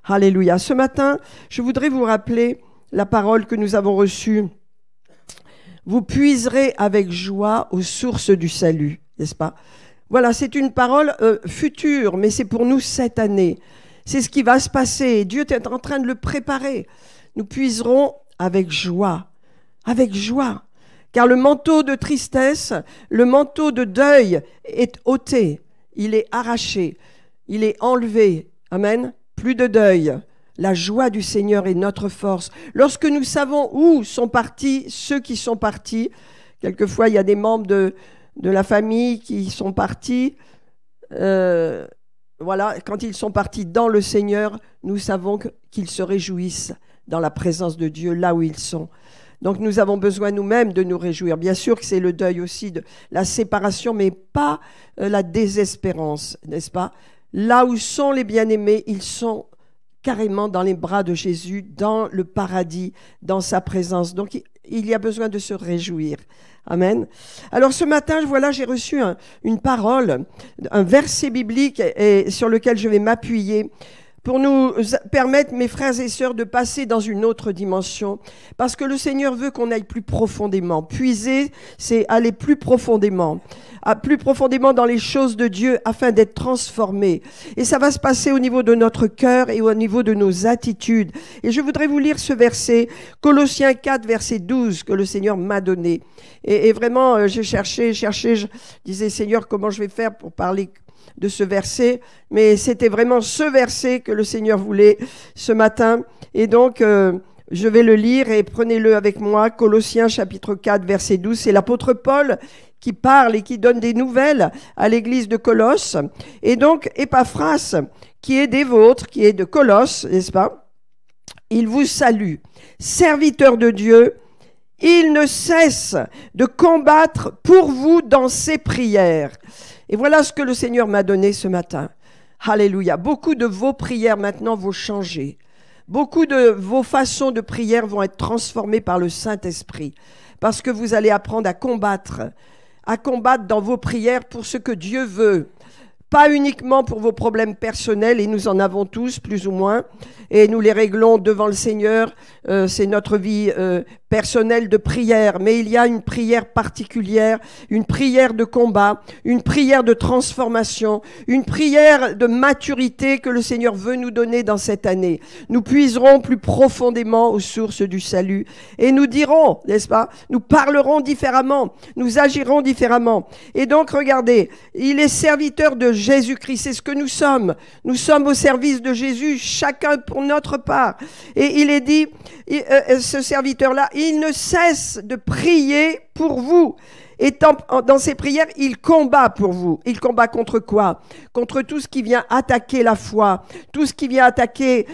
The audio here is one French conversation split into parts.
Alléluia. Ce matin, je voudrais vous rappeler la parole que nous avons reçue. Vous puiserez avec joie aux sources du salut, n'est-ce pas? Voilà, c'est une parole future, mais c'est pour nous cette année. C'est ce qui va se passer. Dieu est en train de le préparer. Nous puiserons avec joie, car le manteau de tristesse, le manteau de deuil est ôté, il est arraché, il est enlevé. Amen. Plus de deuil. La joie du Seigneur est notre force. Lorsque nous savons où sont partis ceux qui sont partis, quelquefois il y a des membres de la famille qui sont partis, voilà, quand ils sont partis dans le Seigneur, nous savons qu'ils se réjouissent dans la présence de Dieu, là où ils sont. Donc nous avons besoin nous-mêmes de nous réjouir. Bien sûr que c'est le deuil aussi de la séparation, mais pas la désespérance, n'est-ce pas? Là où sont les bien-aimés, ils sont carrément dans les bras de Jésus, dans le paradis, dans sa présence. Donc il y a besoin de se réjouir. Amen. Alors ce matin, voilà, j'ai reçu une parole, un verset biblique et sur lequel je vais m'appuyer pour nous permettre, mes frères et sœurs, de passer dans une autre dimension. Parce que le Seigneur veut qu'on aille plus profondément. Puiser, c'est aller plus profondément dans les choses de Dieu afin d'être transformé. Et ça va se passer au niveau de notre cœur et au niveau de nos attitudes. Et je voudrais vous lire ce verset, Colossiens 4, verset 12, que le Seigneur m'a donné. Et vraiment, j'ai cherché, je disais, Seigneur, comment je vais faire pour parler de ce verset, mais c'était vraiment ce verset que le Seigneur voulait ce matin. Et donc, je vais le lire et prenez-le avec moi. Colossiens chapitre 4, verset 12. C'est l'apôtre Paul qui parle et qui donne des nouvelles à l'église de Colosse. Et donc, Épaphras, qui est des vôtres, qui est de Colosse, n'est-ce pas? Il vous salue. Serviteur de Dieu, il ne cesse de combattre pour vous dans ses prières. Et voilà ce que le Seigneur m'a donné ce matin. Alléluia. Beaucoup de vos prières maintenant vont changer. Beaucoup de vos façons de prière vont être transformées par le Saint-Esprit. Parce que vous allez apprendre à combattre dans vos prières pour ce que Dieu veut. Pas uniquement pour vos problèmes personnels, et nous en avons tous, plus ou moins, et nous les réglons devant le Seigneur, c'est notre vie personnelle de prière, mais il y a une prière particulière, une prière de combat, une prière de transformation, une prière de maturité que le Seigneur veut nous donner dans cette année. Nous puiserons plus profondément aux sources du salut, et nous dirons, n'est-ce pas, nous parlerons différemment, nous agirons différemment. Et donc, regardez, il est serviteur de Jésus-Christ, c'est ce que nous sommes. Nous sommes au service de Jésus, chacun pour notre part. Et il est dit, ce serviteur-là, il ne cesse de prier pour vous. Et dans ses prières, il combat pour vous. Il combat contre quoi? Contre tout ce qui vient attaquer la foi, tout ce qui vient attaquer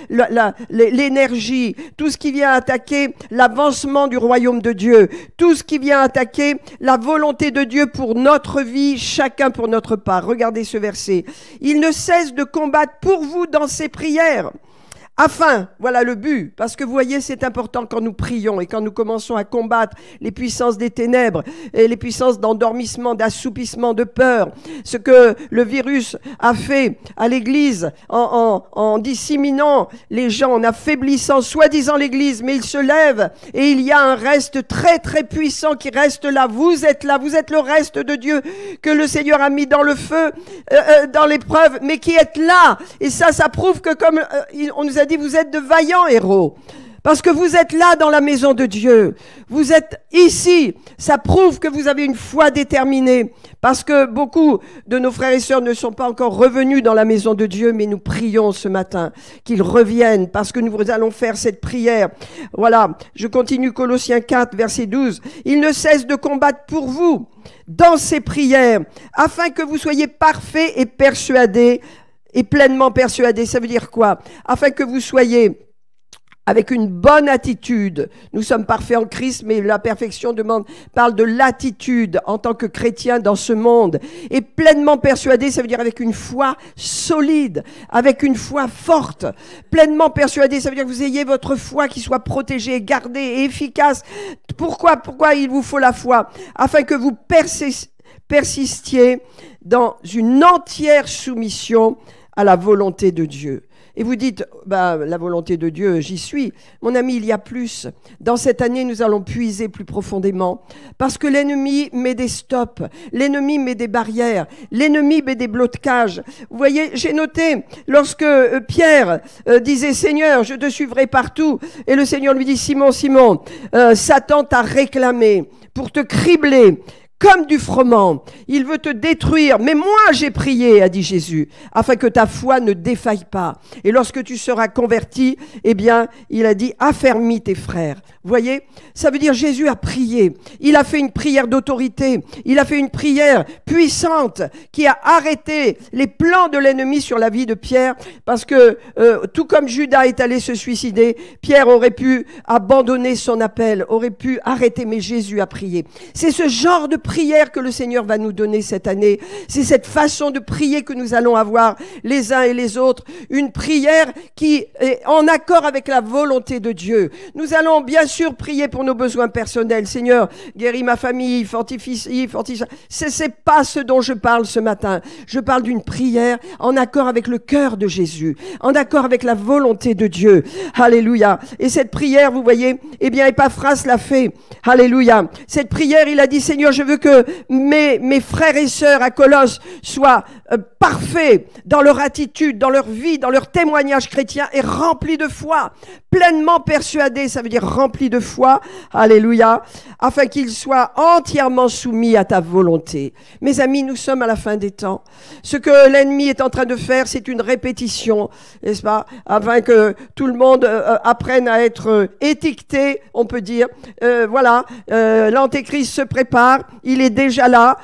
l'énergie, tout ce qui vient attaquer l'avancement du royaume de Dieu, tout ce qui vient attaquer la volonté de Dieu pour notre vie, chacun pour notre part. Regardez ce verset. Il ne cesse de combattre pour vous dans ses prières. Afin, voilà le but, parce que vous voyez, c'est important quand nous prions et quand nous commençons à combattre les puissances des ténèbres et les puissances d'endormissement, d'assoupissement, de peur. Ce que le virus a fait à l'Église en disséminant les gens, en affaiblissant soi-disant l'Église, mais il se lève et il y a un reste très très puissant qui reste là. Vous êtes le reste de Dieu que le Seigneur a mis dans le feu, dans l'épreuve, mais qui est là. Et ça prouve que comme on nous a dit, vous êtes de vaillants héros. Parce que vous êtes là dans la maison de Dieu. Vous êtes ici. Ça prouve que vous avez une foi déterminée. Parce que beaucoup de nos frères et sœurs ne sont pas encore revenus dans la maison de Dieu, mais nous prions ce matin qu'ils reviennent parce que nous allons faire cette prière. Voilà, je continue Colossiens 4, verset 12. Il ne cesse de combattre pour vous dans ses prières afin que vous soyez parfaits et persuadés et pleinement persuadés. Ça veut dire quoi? Afin que vous soyez avec une bonne attitude. Nous sommes parfaits en Christ, mais la perfection parle de l'attitude en tant que chrétien dans ce monde. Et pleinement persuadé, ça veut dire avec une foi solide, avec une foi forte. Pleinement persuadé, ça veut dire que vous ayez votre foi qui soit protégée, gardée et efficace. Pourquoi il vous faut la foi? Afin que vous persistiez dans une entière soumission à la volonté de Dieu. Et vous dites, bah, la volonté de Dieu, j'y suis. Mon ami, il y a plus. Dans cette année, nous allons puiser plus profondément. Parce que l'ennemi met des stops. L'ennemi met des barrières. L'ennemi met des blocages. Vous voyez, j'ai noté, lorsque Pierre disait, Seigneur, je te suivrai partout. Et le Seigneur lui dit, Simon, Simon, Satan t'a réclamé pour te cribler comme du froment. Il veut te détruire. Mais moi, j'ai prié, a dit Jésus, afin que ta foi ne défaille pas. Et lorsque tu seras converti, eh bien, il a dit, affermis tes frères. Vous voyez, ça veut dire Jésus a prié. Il a fait une prière d'autorité. Il a fait une prière puissante qui a arrêté les plans de l'ennemi sur la vie de Pierre. Parce que tout comme Judas est allé se suicider, Pierre aurait pu abandonner son appel, aurait pu arrêter, mais Jésus a prié. C'est ce genre de prière que le Seigneur va nous donner cette année. C'est cette façon de prier que nous allons avoir les uns et les autres. Une prière qui est en accord avec la volonté de Dieu. Nous allons bien sûr prier pour nos besoins personnels. Seigneur, guéris ma famille, fortifie. C'est pas ce dont je parle ce matin. Je parle d'une prière en accord avec le cœur de Jésus, en accord avec la volonté de Dieu. Alléluia. Et cette prière, vous voyez, eh bien, Epaphras l'a fait. Alléluia. Cette prière, il a dit, Seigneur, je veux que mes frères et sœurs à Colosse soient parfaits dans leur attitude, dans leur vie, dans leur témoignage chrétien et remplis de foi, pleinement persuadés, ça veut dire remplis de foi, alléluia, afin qu'ils soient entièrement soumis à ta volonté. Mes amis, nous sommes à la fin des temps. Ce que l'ennemi est en train de faire, c'est une répétition, n'est-ce pas, afin que tout le monde apprenne à être étiqueté, on peut dire. Voilà, l'antéchrist se prépare, il est déjà là,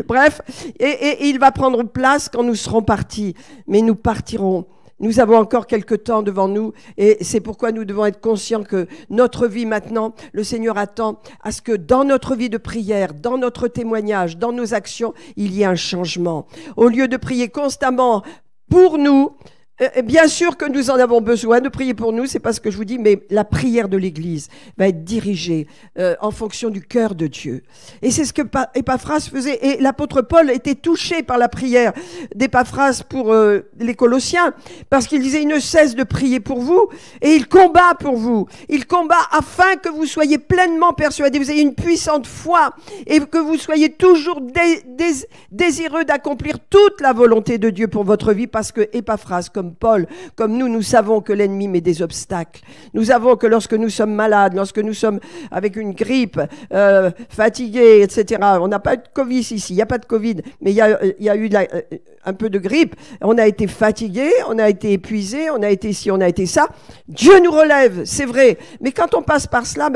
bref, et il va prendre place quand nous serons partis, mais nous partirons. Nous avons encore quelques temps devant nous et c'est pourquoi nous devons être conscients que notre vie maintenant, le Seigneur attend à ce que dans notre vie de prière, dans notre témoignage, dans nos actions, il y ait un changement. Au lieu de prier constamment pour nous, bien sûr que nous en avons besoin de prier pour nous, c'est pas ce que je vous dis, mais la prière de l'Église va être dirigée en fonction du cœur de Dieu. Et c'est ce que Epaphras faisait. Et l'apôtre Paul était touché par la prière d'Epaphras pour les Colossiens, parce qu'il disait, il ne cesse de prier pour vous, et il combat pour vous. Il combat afin que vous soyez pleinement persuadés, vous ayez une puissante foi, et que vous soyez toujours désireux d'accomplir toute la volonté de Dieu pour votre vie, parce que Epaphras, comme Paul, comme nous savons que l'ennemi met des obstacles. Nous savons que lorsque nous sommes malades, lorsque nous sommes avec une grippe, fatigués, etc. On n'a pas de Covid ici, il n'y a pas de Covid, mais il y a eu un peu de grippe. On a été fatigués, on a été épuisés, on a été ci, on a été ça. Dieu nous relève, c'est vrai. Mais quand on passe par cela,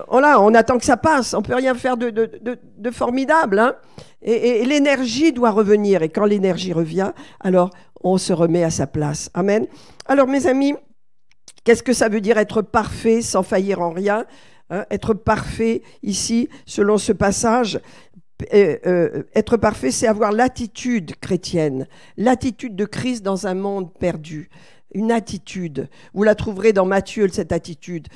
on attend que ça passe. On ne peut rien faire de formidable. Hein, et l'énergie doit revenir. Et quand l'énergie revient, alors on se remet à sa place. Amen. Alors, mes amis, qu'est-ce que ça veut dire être parfait sans faillir en rien, hein? Être parfait ici, selon ce passage, être parfait, c'est avoir l'attitude chrétienne, l'attitude de Christ dans un monde perdu. Une attitude, vous la trouverez dans Matthieu, cette attitude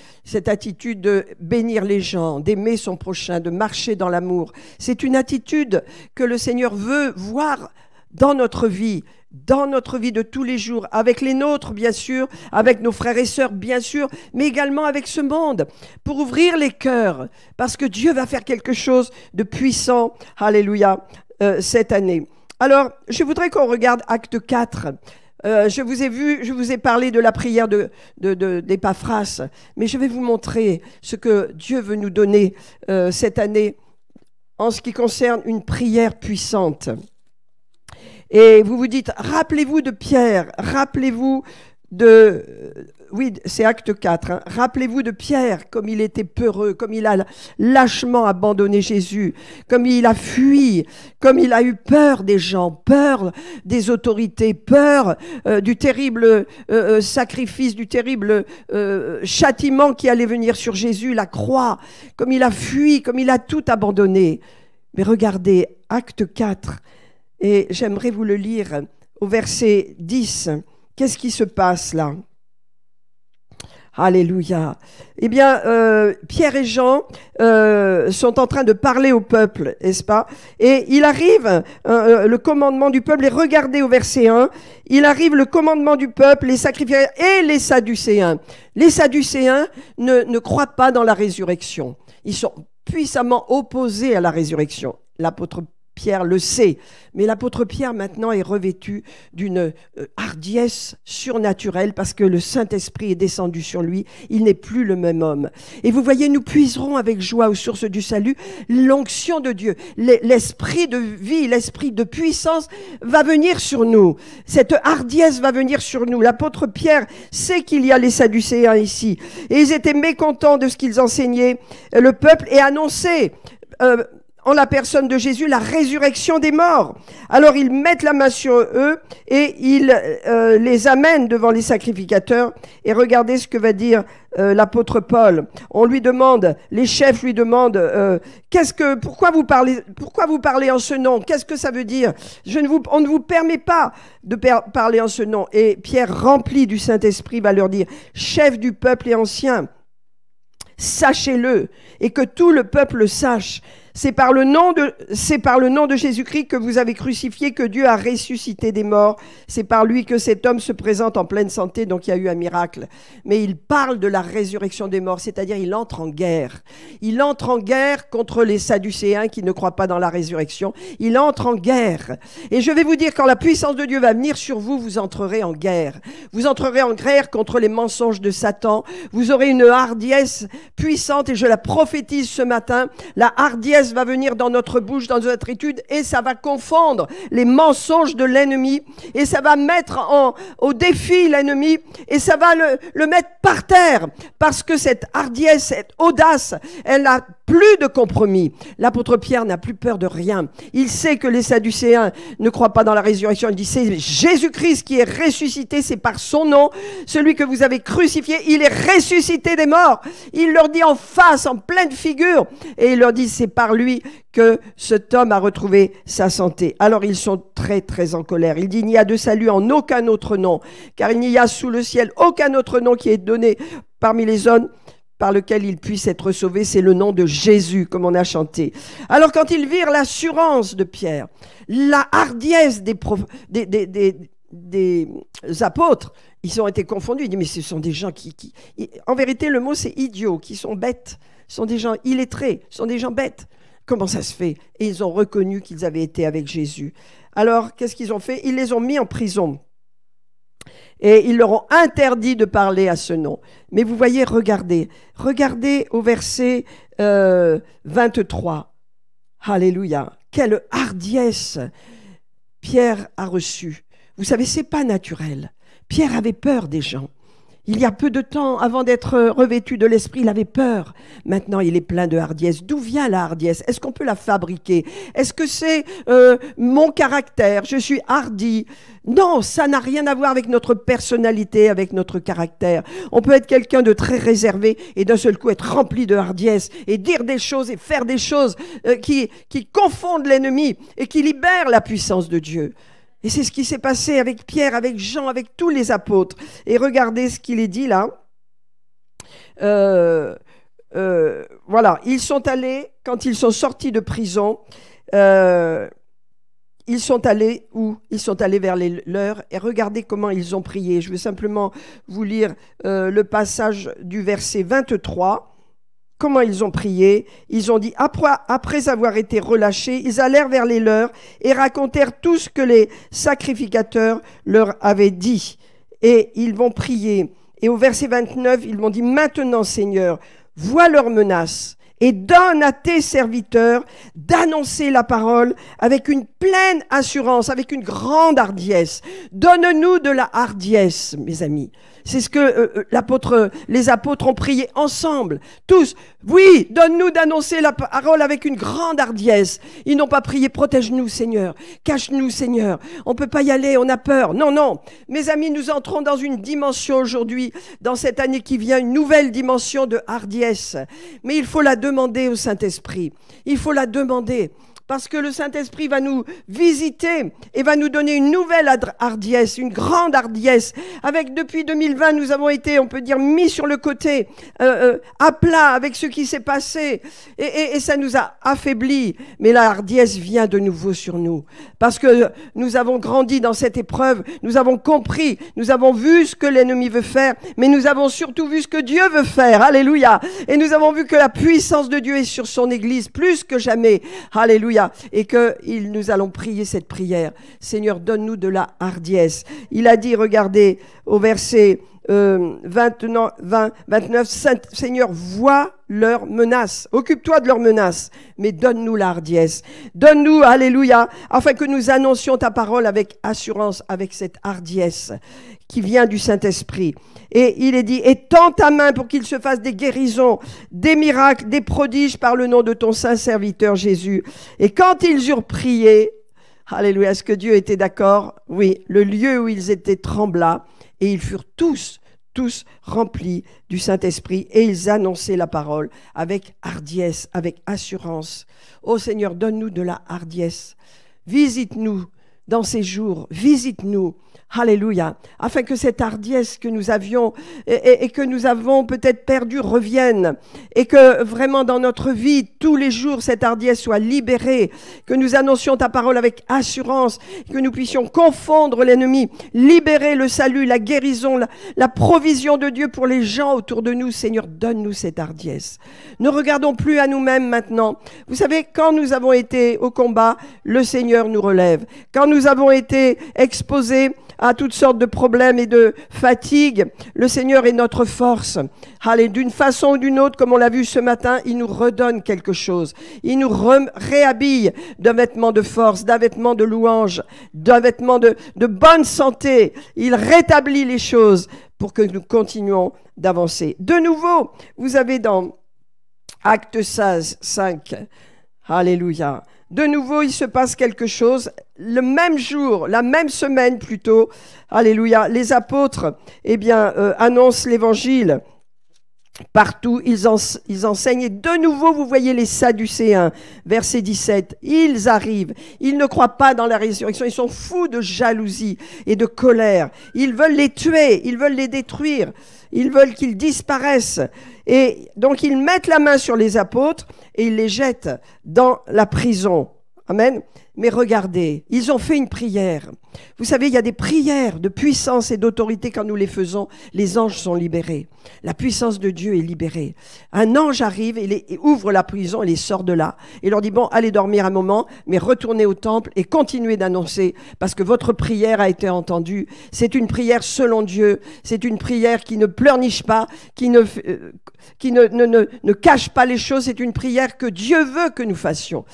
de bénir les gens, d'aimer son prochain, de marcher dans l'amour. C'est une attitude que le Seigneur veut voir dans notre vie de tous les jours, avec les nôtres, bien sûr, avec nos frères et sœurs, bien sûr, mais également avec ce monde, pour ouvrir les cœurs, parce que Dieu va faire quelque chose de puissant, alléluia, cette année. Alors, je voudrais qu'on regarde Acte 4. Je vous ai parlé de la prière d'Epaphras, mais je vais vous montrer ce que Dieu veut nous donner cette année en ce qui concerne une prière puissante. Et vous vous dites, rappelez-vous de Pierre, rappelez-vous oui, c'est Acte 4, hein. Rappelez-vous de Pierre, comme il était peureux, comme il a lâchement abandonné Jésus, comme il a fui, comme il a eu peur des gens, peur des autorités, peur du terrible sacrifice, du terrible châtiment qui allait venir sur Jésus, la croix, comme il a fui, comme il a tout abandonné. Mais regardez, Acte 4, et j'aimerais vous le lire au verset 10. Qu'est-ce qui se passe là? Alléluia. Eh bien, Pierre et Jean sont en train de parler au peuple, n'est-ce pas? Et il arrive le commandement du peuple, et regardez au verset 1, il arrive le commandement du peuple, les sacrificateurs et les Sadducéens. Les Sadducéens ne croient pas dans la résurrection. Ils sont puissamment opposés à la résurrection. L'apôtre Pierre le sait, mais l'apôtre Pierre maintenant est revêtu d'une hardiesse surnaturelle parce que le Saint-Esprit est descendu sur lui. Il n'est plus le même homme. Et vous voyez, nous puiserons avec joie aux sources du salut l'onction de Dieu. L'esprit de vie, l'esprit de puissance va venir sur nous. Cette hardiesse va venir sur nous. L'apôtre Pierre sait qu'il y a les Sadducéens ici. Et ils étaient mécontents de ce qu'ils enseignaient. Le peuple est annoncé en la personne de Jésus, la résurrection des morts. Alors ils mettent la main sur eux et ils les amènent devant les sacrificateurs. Et regardez ce que va dire l'apôtre Paul. On lui demande, les chefs lui demandent, pourquoi vous parlez en ce nom? Qu'est-ce que ça veut dire? On ne vous permet pas de parler en ce nom. Et Pierre, rempli du Saint-Esprit, va leur dire, chef du peuple et ancien, sachez-le, et que tout le peuple le sache. C'est par le nom de Jésus-Christ que vous avez crucifié, que Dieu a ressuscité des morts. C'est par lui que cet homme se présente en pleine santé, donc il y a eu un miracle. Mais il parle de la résurrection des morts, c'est-à-dire il entre en guerre. Il entre en guerre contre les Sadducéens qui ne croient pas dans la résurrection. Il entre en guerre. Et je vais vous dire, quand la puissance de Dieu va venir sur vous, vous entrerez en guerre. Vous entrerez en guerre contre les mensonges de Satan. Vous aurez une hardiesse puissante, et je la prophétise ce matin. La hardiesse va venir dans notre bouche, dans notre étude, et ça va confondre les mensonges de l'ennemi, et ça va mettre au défi l'ennemi, et ça va le mettre par terre, parce que cette hardiesse, cette audace, elle n'a plus de compromis. L'apôtre Pierre n'a plus peur de rien. Il sait que les Sadducéens ne croient pas dans la résurrection. Il dit, c'est Jésus-Christ qui est ressuscité, c'est par son nom, celui que vous avez crucifié, il est ressuscité des morts. Il leur dit en face, en pleine figure, et il leur dit, c'est par lui que cet homme a retrouvé sa santé. Alors ils sont très très en colère. Il dit, il n'y a de salut en aucun autre nom, car il n'y a sous le ciel aucun autre nom qui est donné parmi les hommes par lequel il puisse être sauvé, c'est le nom de Jésus, comme on a chanté. Alors quand ils virent l'assurance de Pierre, la hardiesse des apôtres, ils ont été confondus. Ils disent, mais ce sont des gens qui... En vérité, le mot c'est idiots, qui sont bêtes. Ce sont des gens illettrés, ce sont des gens bêtes. Comment ça se fait? Et ils ont reconnu qu'ils avaient été avec Jésus. Alors, qu'est-ce qu'ils ont fait? Ils les ont mis en prison. Et ils leur ont interdit de parler à ce nom. Mais vous voyez, regardez au verset 23. Alléluia. Quelle hardiesse Pierre a reçue. Vous savez, c'est pas naturel. Pierre avait peur des gens. Il y a peu de temps, avant d'être revêtu de l'esprit, il avait peur. Maintenant, il est plein de hardiesse. D'où vient la hardiesse? Est-ce qu'on peut la fabriquer? Est-ce que c'est mon caractère? Je suis hardi. Non, ça n'a rien à voir avec notre personnalité, avec notre caractère. On peut être quelqu'un de très réservé et d'un seul coup être rempli de hardiesse et dire des choses et faire des choses qui confondent l'ennemi et qui libèrent la puissance de Dieu. Et c'est ce qui s'est passé avec Pierre, avec Jean, avec tous les apôtres. Et regardez ce qu'il est dit là. Voilà, ils sont allés, quand ils sont sortis de prison, ils sont allés où? Ils sont allés vers les leurs, et regardez comment ils ont prié. Je vais simplement vous lire le passage du verset 23. Comment ils ont prié? Ils ont dit, après avoir été relâchés, ils allèrent vers les leurs et racontèrent tout ce que les sacrificateurs leur avaient dit. Et ils vont prier. Et au verset 29, ils m'ont dit, maintenant Seigneur, vois leurs menaces et donne à tes serviteurs d'annoncer la parole avec une pleine assurance, avec une grande hardiesse. Donne-nous de la hardiesse, mes amis. C'est ce que les apôtres ont prié ensemble. Tous, oui, donne-nous d'annoncer la parole avec une grande hardiesse. Ils n'ont pas prié, protège-nous Seigneur, cache-nous Seigneur. On ne peut pas y aller, on a peur. Non, non. Mes amis, nous entrons dans une dimension aujourd'hui, dans cette année qui vient, une nouvelle dimension de hardiesse. Mais il faut la demander au Saint-Esprit. Il faut la demander. parce que le Saint-Esprit va nous visiter et va nous donner une nouvelle hardiesse, une grande hardiesse. Avec, depuis 2020, nous avons été, on peut dire, mis sur le côté, à plat avec ce qui s'est passé. Et ça nous a affaiblis. Mais la hardiesse vient de nouveau sur nous. Parce que nous avons grandi dans cette épreuve, nous avons compris, nous avons vu ce que l'ennemi veut faire, mais nous avons surtout vu ce que Dieu veut faire. Alléluia. Et nous avons vu que la puissance de Dieu est sur son Église plus que jamais. Alléluia. Et que nous allons prier cette prière. Seigneur, donne-nous de la hardiesse. Il a dit, regardez, au verset 29, Seigneur, vois leurs menaces. Occupe-toi de leurs menaces, mais donne-nous la hardiesse. Donne-nous, alléluia, afin que nous annoncions ta parole avec assurance, avec cette hardiesse qui vient du Saint-Esprit. Et il est dit, étends ta main pour qu'il se fasse des guérisons, des miracles, des prodiges par le nom de ton saint serviteur Jésus. Et quand ils eurent prié, alléluia, est-ce que Dieu était d'accord? Oui, le lieu où ils étaient trembla, et ils furent tous remplis du Saint-Esprit, et ils annonçaient la parole avec hardiesse, avec assurance. Ô Seigneur, donne-nous de la hardiesse. Visite-nous dans ces jours, visite-nous. Alléluia, afin que cette hardiesse que nous avions et que nous avons peut-être perdue revienne, et que vraiment dans notre vie, tous les jours, cette hardiesse soit libérée, que nous annoncions ta parole avec assurance, que nous puissions confondre l'ennemi, libérer le salut, la guérison, la provision de Dieu pour les gens autour de nous. Seigneur, donne-nous cette hardiesse. Ne regardons plus à nous-mêmes maintenant. Vous savez, quand nous avons été au combat, le Seigneur nous relève. Quand nous avons été exposés à toutes sortes de problèmes et de fatigues, le Seigneur est notre force. Allez, d'une façon ou d'une autre, comme on l'a vu ce matin, il nous redonne quelque chose. Il nous réhabille d'un vêtement de force, d'un vêtement de louange, d'un vêtement de bonne santé. Il rétablit les choses pour que nous continuions d'avancer. De nouveau, vous avez dans Actes 16, 5, alléluia. De nouveau, il se passe quelque chose. Le même jour, la même semaine plutôt, alléluia, les apôtres, annoncent l'évangile partout. Ils enseignent. Et de nouveau, vous voyez les Sadducéens, verset 17. Ils arrivent. Ils ne croient pas dans la résurrection. Ils sont fous de jalousie et de colère. Ils veulent les tuer. Ils veulent les détruire. Ils veulent qu'ils disparaissent. Et donc, ils mettent la main sur les apôtres et ils les jettent dans la prison. Amen. Mais regardez, ils ont fait une prière. Vous savez, il y a des prières de puissance et d'autorité. Quand nous les faisons, les anges sont libérés. La puissance de Dieu est libérée. Un ange arrive et ouvre la prison et les sort de là. Et leur dit, bon, allez dormir un moment, mais retournez au temple et continuez d'annoncer, parce que votre prière a été entendue. C'est une prière selon Dieu. C'est une prière qui ne pleurniche pas, qui ne cache pas les choses. C'est une prière que Dieu veut que nous fassions.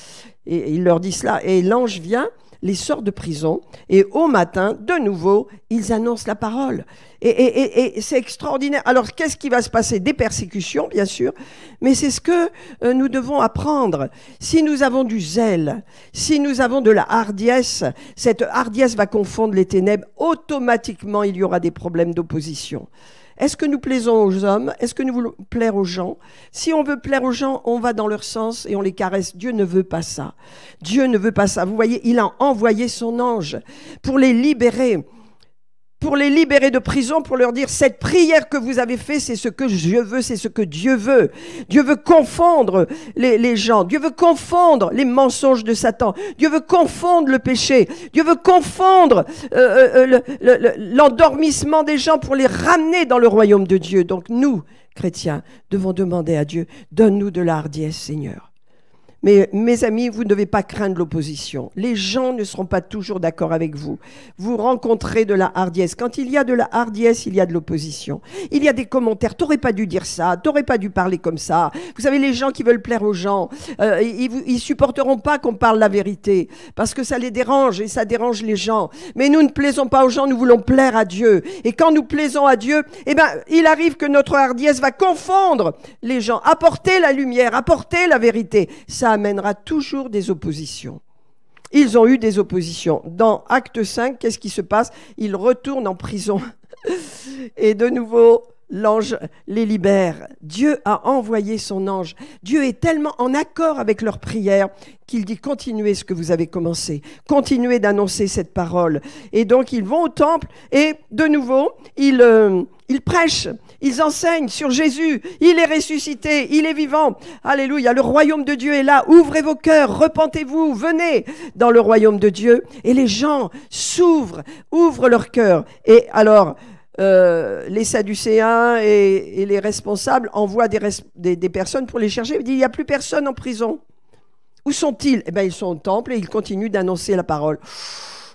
Et il leur dit cela. Et l'ange vient, les sort de prison. Et au matin, de nouveau, ils annoncent la parole. Et c'est extraordinaire. Alors, qu'est-ce qui va se passer? Des persécutions, bien sûr. Mais c'est ce que nous devons apprendre. Si nous avons du zèle, si nous avons de la hardiesse, cette hardiesse va confondre les ténèbres. Automatiquement, il y aura des problèmes d'opposition. Est-ce que nous plaisons aux hommes? Est-ce que nous voulons plaire aux gens? Si on veut plaire aux gens, on va dans leur sens et on les caresse. Dieu ne veut pas ça. Dieu ne veut pas ça. Vous voyez, il a envoyé son ange pour les libérer de prison, pour leur dire, cette prière que vous avez faite, c'est ce que je veux, c'est ce que Dieu veut. Dieu veut confondre les gens. Dieu veut confondre les mensonges de Satan. Dieu veut confondre le péché. Dieu veut confondre l'endormissement des gens pour les ramener dans le royaume de Dieu. Donc nous, chrétiens, devons demander à Dieu, donne-nous de la hardiesse, Seigneur. Mais mes amis, vous ne devez pas craindre l'opposition. Les gens ne seront pas toujours d'accord avec vous. Vous rencontrez de la hardiesse. Quand il y a de la hardiesse, il y a de l'opposition. Il y a des commentaires. T'aurais pas dû dire ça. T'aurais pas dû parler comme ça. Vous savez, les gens qui veulent plaire aux gens, ils supporteront pas qu'on parle la vérité parce que ça les dérange et ça dérange les gens. Mais nous ne plaisons pas aux gens. Nous voulons plaire à Dieu. Et quand nous plaisons à Dieu, il arrive que notre hardiesse va confondre les gens, apporter la lumière, apporter la vérité. Ça amènera toujours des oppositions. Ils ont eu des oppositions. Dans Acte 5, qu'est-ce qui se passe? Ils retournent en prison. Et de nouveau, l'ange les libère. Dieu a envoyé son ange. Dieu est tellement en accord avec leurs prières qu'il dit continuez ce que vous avez commencé. Continuez d'annoncer cette parole. Et donc ils vont au temple et de nouveau, ils prêchent. Ils enseignent sur Jésus. Il est ressuscité, il est vivant. Alléluia, le royaume de Dieu est là. Ouvrez vos cœurs, repentez-vous, venez dans le royaume de Dieu. Et les gens ouvrent leur cœur. Et alors, les Sadducéens et les responsables envoient des personnes pour les chercher. Ils disent, il n'y a plus personne en prison. Où sont-ils? Eh bien, ils sont au temple et ils continuent d'annoncer la parole.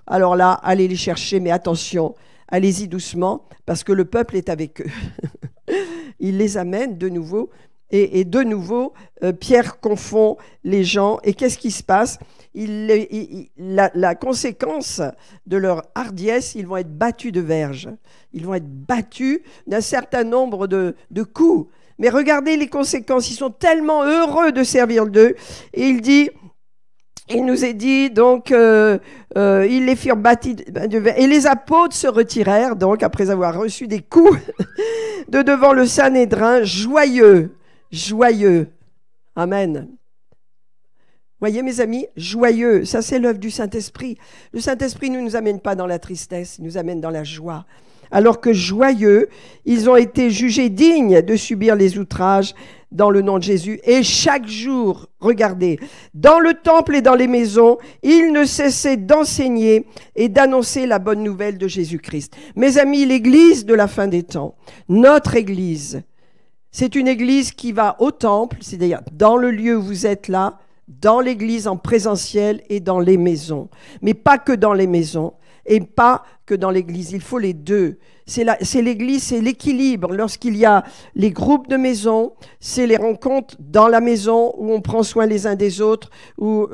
Alors là, allez les chercher, mais attention, allez-y doucement, parce que le peuple est avec eux. Il les amène de nouveau, et de nouveau, Pierre confond les gens. Et qu'est-ce qui se passe? La conséquence de leur hardiesse, ils vont être battus de verges. Ils vont être battus d'un certain nombre de coups. Mais regardez les conséquences, ils sont tellement heureux de servir Dieu. Et il nous est dit, donc, ils les firent battus de verges. Et les apôtres se retirèrent, donc, après avoir reçu des coups de devant le Sanhédrin, joyeux. Amen. Voyez mes amis, joyeux, ça c'est l'œuvre du Saint-Esprit. Le Saint-Esprit ne nous amène pas dans la tristesse, il nous amène dans la joie. Alors que joyeux, ils ont été jugés dignes de subir les outrages dans le nom de Jésus. Et chaque jour, regardez, dans le temple et dans les maisons, ils ne cessaient d'enseigner et d'annoncer la bonne nouvelle de Jésus-Christ. Mes amis, l'Église de la fin des temps, notre Église, c'est une Église qui va au temple, c'est-à-dire dans le lieu où vous êtes là, dans l'église en présentiel et dans les maisons. Mais pas que dans les maisons et pas que dans l'église. Il faut les deux. C'est l'église, c'est l'équilibre. Lorsqu'il y a les groupes de maison, c'est les rencontres dans la maison où on prend soin les uns des autres. Où,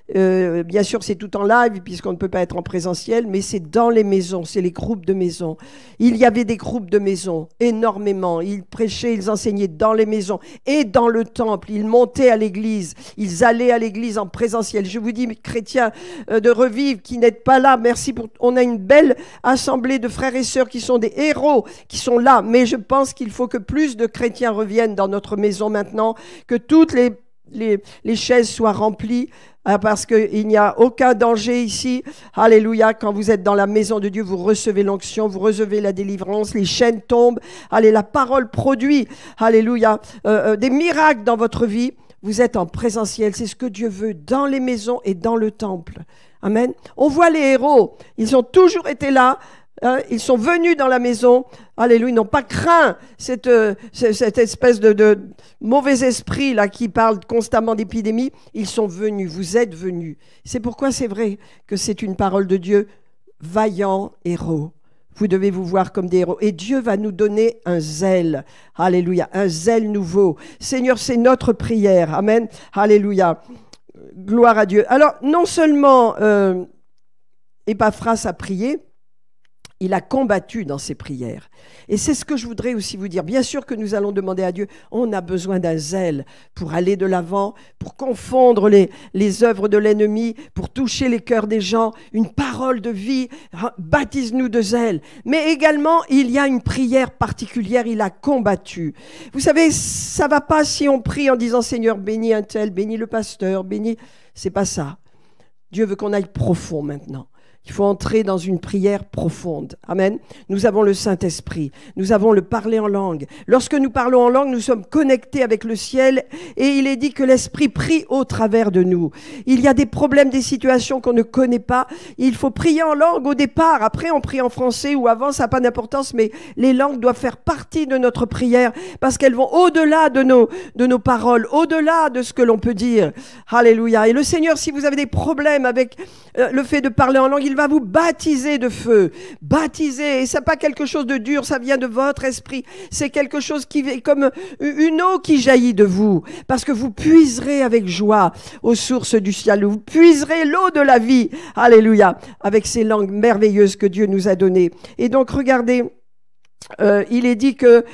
bien sûr, c'est tout en live puisqu'on ne peut pas être en présentiel, mais c'est dans les maisons, c'est les groupes de maison. Il y avait des groupes de maison, énormément. Ils prêchaient, ils enseignaient dans les maisons et dans le temple. Ils montaient à l'église, ils allaient à l'église en présentiel. Je vous dis, chrétiens de Revivre qui n'êtes pas là, merci pour... On a une belle assemblée de frères et sœurs qui sont des héros, qui sont là. Mais je pense qu'il faut que plus de chrétiens reviennent dans notre maison maintenant, que toutes les chaises soient remplies, parce qu'il n'y a aucun danger ici. Alléluia, quand vous êtes dans la maison de Dieu, vous recevez l'onction, vous recevez la délivrance, les chaînes tombent. Allez, la parole produit, alléluia, des miracles dans votre vie. Vous êtes en présentiel, c'est ce que Dieu veut dans les maisons et dans le temple. Amen. On voit les héros, ils ont toujours été là. Ils sont venus dans la maison, alléluia, ils n'ont pas craint cette espèce de mauvais esprit là qui parle constamment d'épidémie. Ils sont venus, vous êtes venus. C'est pourquoi c'est vrai que c'est une parole de Dieu, vaillants héros. Vous devez vous voir comme des héros. Et Dieu va nous donner un zèle, alléluia, un zèle nouveau. Seigneur, c'est notre prière, amen, alléluia, gloire à Dieu. Alors, non seulement Épaphras a prié, il a combattu dans ses prières. Et c'est ce que je voudrais aussi vous dire. Bien sûr que nous allons demander à Dieu, on a besoin d'un zèle pour aller de l'avant, pour confondre les œuvres de l'ennemi, pour toucher les cœurs des gens, une parole de vie, baptise-nous de zèle. Mais également, il y a une prière particulière, il a combattu. Vous savez, ça va pas si on prie en disant, Seigneur, bénis un tel, bénis le pasteur, bénis... C'est pas ça. Dieu veut qu'on aille profond maintenant. Il faut entrer dans une prière profonde. Amen. Nous avons le Saint-Esprit. Nous avons le parler en langue. Lorsque nous parlons en langue, nous sommes connectés avec le ciel et il est dit que l'Esprit prie au travers de nous. Il y a des problèmes, des situations qu'on ne connaît pas. Il faut prier en langue au départ. Après, on prie en français ou avant, ça n'a pas d'importance, mais les langues doivent faire partie de notre prière parce qu'elles vont au-delà de nos paroles, au-delà de ce que l'on peut dire. Alléluia. Et le Seigneur, si vous avez des problèmes avec le fait de parler en langue, il va vous baptiser de feu, baptiser, et c'est pas quelque chose de dur, ça vient de votre esprit, c'est quelque chose qui est comme une eau qui jaillit de vous, parce que vous puiserez avec joie aux sources du ciel, vous puiserez l'eau de la vie, alléluia, avec ces langues merveilleuses que Dieu nous a données. Et donc regardez, il est dit que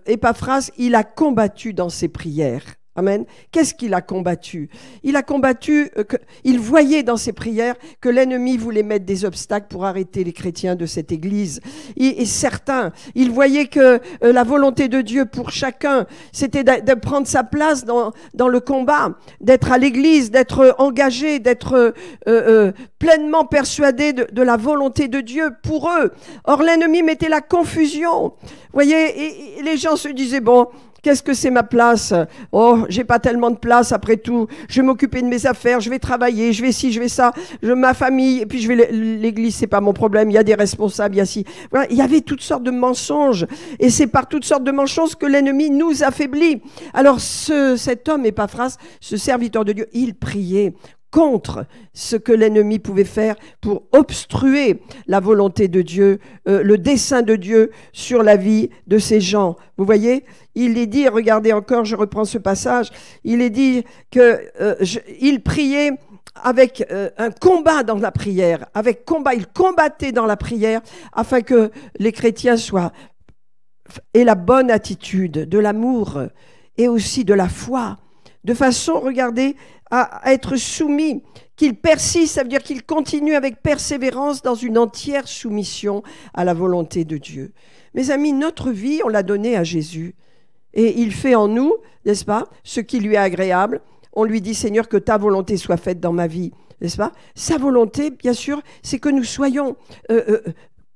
Épaphras, il a combattu dans ses prières. Amen. Qu'est-ce qu'il a combattu? Il a combattu, il voyait dans ses prières que l'ennemi voulait mettre des obstacles pour arrêter les chrétiens de cette église. Et certains, il voyait que la volonté de Dieu pour chacun, c'était de prendre sa place dans le combat, d'être à l'église, d'être engagé, d'être pleinement persuadé de la volonté de Dieu pour eux. Or, l'ennemi mettait la confusion. Vous voyez, et les gens se disaient, bon, qu'est-ce que c'est ma place? Oh, j'ai pas tellement de place après tout. Je vais m'occuper de mes affaires, je vais travailler, je vais ci, je vais ça, ma famille, et puis je vais l'église, c'est pas mon problème. Il y a des responsables, il y a ci. Voilà, il y avait toutes sortes de mensonges, et c'est par toutes sortes de mensonges que l'ennemi nous affaiblit. Alors cet homme Épaphras, ce serviteur de Dieu, il priait contre ce que l'ennemi pouvait faire pour obstruer la volonté de Dieu, le dessein de Dieu sur la vie de ces gens. Vous voyez, il est dit, regardez encore, je reprends ce passage, il est dit qu'il priait avec un combat dans la prière, il combattait dans la prière afin que les chrétiens aient la bonne attitude, de l'amour et aussi de la foi, de façon, regardez, à être soumis, qu'il persiste, ça veut dire qu'il continue avec persévérance dans une entière soumission à la volonté de Dieu. Mes amis, notre vie, on l'a donnée à Jésus. Et il fait en nous, n'est-ce pas, ce qui lui est agréable. On lui dit, Seigneur, que ta volonté soit faite dans ma vie, n'est-ce pas? Sa volonté, bien sûr, c'est que nous soyons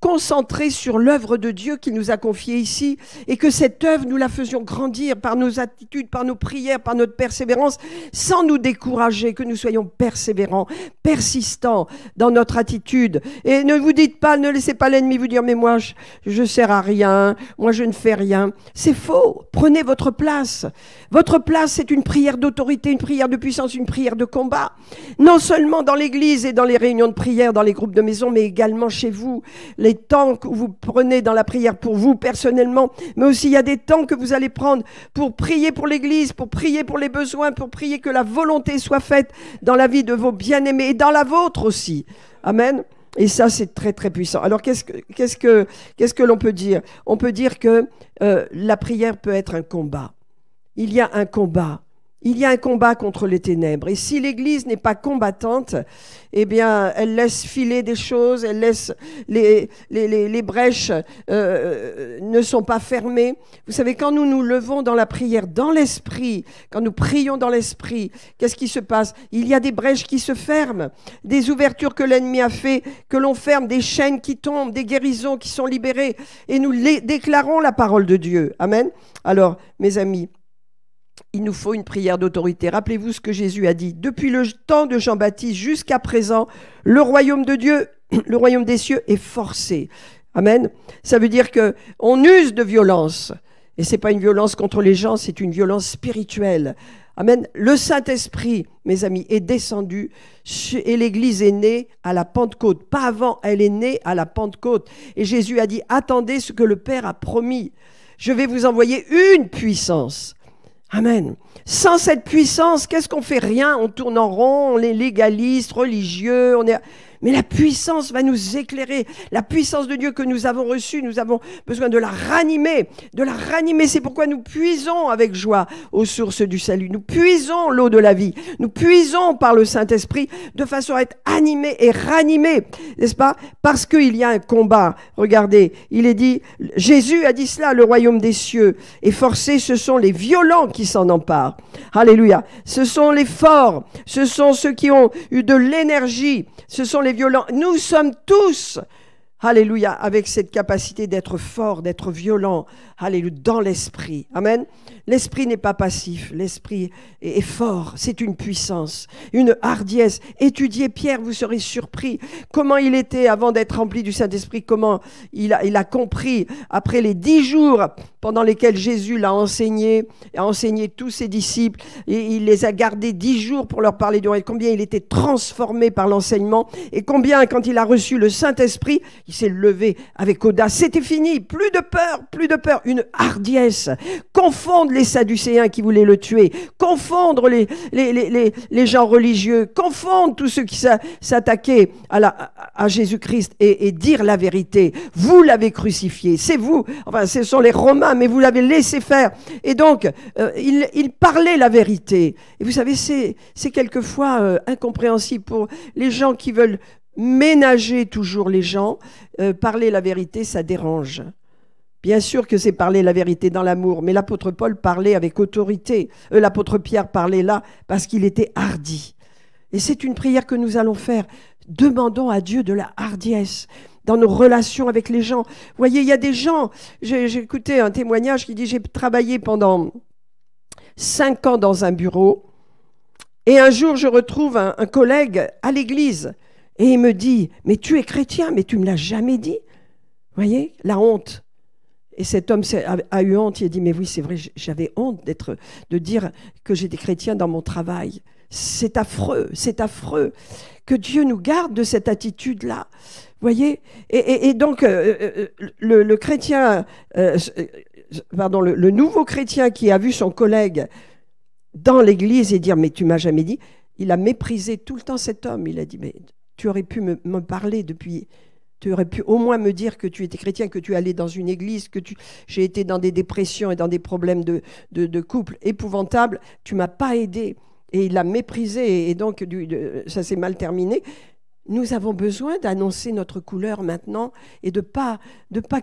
concentrés sur l'œuvre de Dieu qu'il nous a confiée ici, et que cette œuvre, nous la faisions grandir par nos attitudes, par nos prières, par notre persévérance, sans nous décourager, que nous soyons persévérants, persistants dans notre attitude. Et ne vous dites pas, ne laissez pas l'ennemi vous dire, mais moi, je sers à rien, moi, je ne fais rien. C'est faux. Prenez votre place. Votre place, c'est une prière d'autorité, une prière de puissance, une prière de combat. Non seulement dans l'église et dans les réunions de prière, dans les groupes de maison, mais également chez vous. Les temps que vous prenez dans la prière pour vous personnellement, mais aussi il y a des temps que vous allez prendre pour prier pour l'église, pour prier pour les besoins, pour prier que la volonté soit faite dans la vie de vos bien-aimés et dans la vôtre aussi. Amen. Et ça, c'est très, très puissant. Alors, qu'est-ce que l'on peut dire? On peut dire que la prière peut être un combat. Il y a un combat. Il y a un combat contre les ténèbres. Et si l'Église n'est pas combattante, eh bien, elle laisse filer des choses, elle laisse les brèches ne sont pas fermées. Vous savez, quand nous nous levons dans la prière, dans l'esprit, quand nous prions dans l'esprit, qu'est-ce qui se passe? Il y a des brèches qui se ferment, des ouvertures que l'ennemi a fait, que l'on ferme, des chaînes qui tombent, des guérisons qui sont libérées. Et nous déclarons la parole de Dieu. Amen. Alors, mes amis, il nous faut une prière d'autorité. Rappelez-vous ce que Jésus a dit. Depuis le temps de Jean-Baptiste jusqu'à présent, le royaume de Dieu, le royaume des cieux est forcé. Amen. Ça veut dire qu'on use de violence. Et ce n'est pas une violence contre les gens, c'est une violence spirituelle. Amen. Le Saint-Esprit, mes amis, est descendu et l'Église est née à la Pentecôte. Pas avant, elle est née à la Pentecôte. Et Jésus a dit, attendez ce que le Père a promis. Je vais vous envoyer une puissance. Amen. Sans cette puissance, qu'est-ce qu'on fait? Rien, on tourne en rond, on est légaliste, religieux, mais la puissance va nous éclairer. La puissance de Dieu que nous avons reçue, nous avons besoin de la ranimer. De la ranimer, c'est pourquoi nous puisons avec joie aux sources du salut. Nous puisons l'eau de la vie. Nous puisons par le Saint-Esprit de façon à être animés et ranimés. N'est-ce pas? Parce qu'il y a un combat. Regardez, il est dit, Jésus a dit cela, le royaume des cieux est forcé, ce sont les violents qui s'en emparent. Alléluia. Ce sont les forts, ce sont ceux qui ont eu de l'énergie, ce sont les violents. Nous sommes tous, alléluia, avec cette capacité d'être forts, d'être violents, alléluia, dans l'esprit. Amen. L'esprit n'est pas passif, l'esprit est fort, c'est une puissance, une hardiesse. Étudiez Pierre, vous serez surpris comment il était avant d'être rempli du Saint-Esprit, comment il a compris après les 10 jours pendant lesquels Jésus l'a enseigné, a enseigné tous ses disciples, et il les a gardés 10 jours pour leur parler du royaume, combien il était transformé par l'enseignement, et combien quand il a reçu le Saint-Esprit, il s'est levé avec audace. C'était fini, plus de peur, une hardiesse, confondre les Sadducéens qui voulaient le tuer, confondre les gens religieux, confondre tous ceux qui s'attaquaient à Jésus-Christ et dire la vérité. Vous l'avez crucifié, c'est vous, enfin ce sont les Romains mais vous l'avez laissé faire. Et donc, il parlait la vérité. Et vous savez, c'est quelquefois incompréhensible pour les gens qui veulent ménager toujours les gens. Parler la vérité, ça dérange. Bien sûr que c'est parler la vérité dans l'amour, mais l'apôtre Paul parlait avec autorité. L'apôtre Pierre parlait là parce qu'il était hardi. Et c'est une prière que nous allons faire. Demandons à Dieu de la hardiesse dans nos relations avec les gens. Vous voyez, il y a des gens, j'ai écouté un témoignage qui dit « J'ai travaillé pendant 5 ans dans un bureau et un jour je retrouve un collègue à l'église et il me dit « Mais tu es chrétien, mais tu ne me l'as jamais dit ?» Vous voyez, la honte. Et cet homme a eu honte, il a dit « Mais oui, c'est vrai, j'avais honte de dire que j'étais chrétien dans mon travail. » C'est affreux que Dieu nous garde de cette attitude-là. Vous voyez, et donc, le chrétien, le nouveau chrétien qui a vu son collègue dans l'église et dire « Mais tu m'as jamais dit », il a méprisé tout le temps cet homme. Il a dit « Mais tu aurais pu me parler depuis... » Tu aurais pu au moins me dire que tu étais chrétien, que tu allais dans une église, que j'ai été dans des dépressions et dans des problèmes de couple épouvantables. Tu ne m'as pas aidé. Et il l'a méprisé et donc ça s'est mal terminé. Nous avons besoin d'annoncer notre couleur maintenant et de pas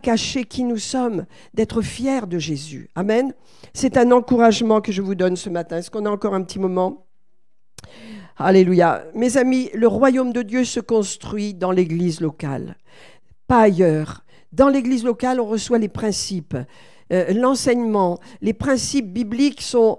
cacher qui nous sommes, d'être fiers de Jésus. Amen. C'est un encouragement que je vous donne ce matin. Est-ce qu'on a encore un petit moment ? Alléluia. Mes amis, le royaume de Dieu se construit dans l'église locale, pas ailleurs. Dans l'église locale, on reçoit les principes. L'enseignement, les principes bibliques sont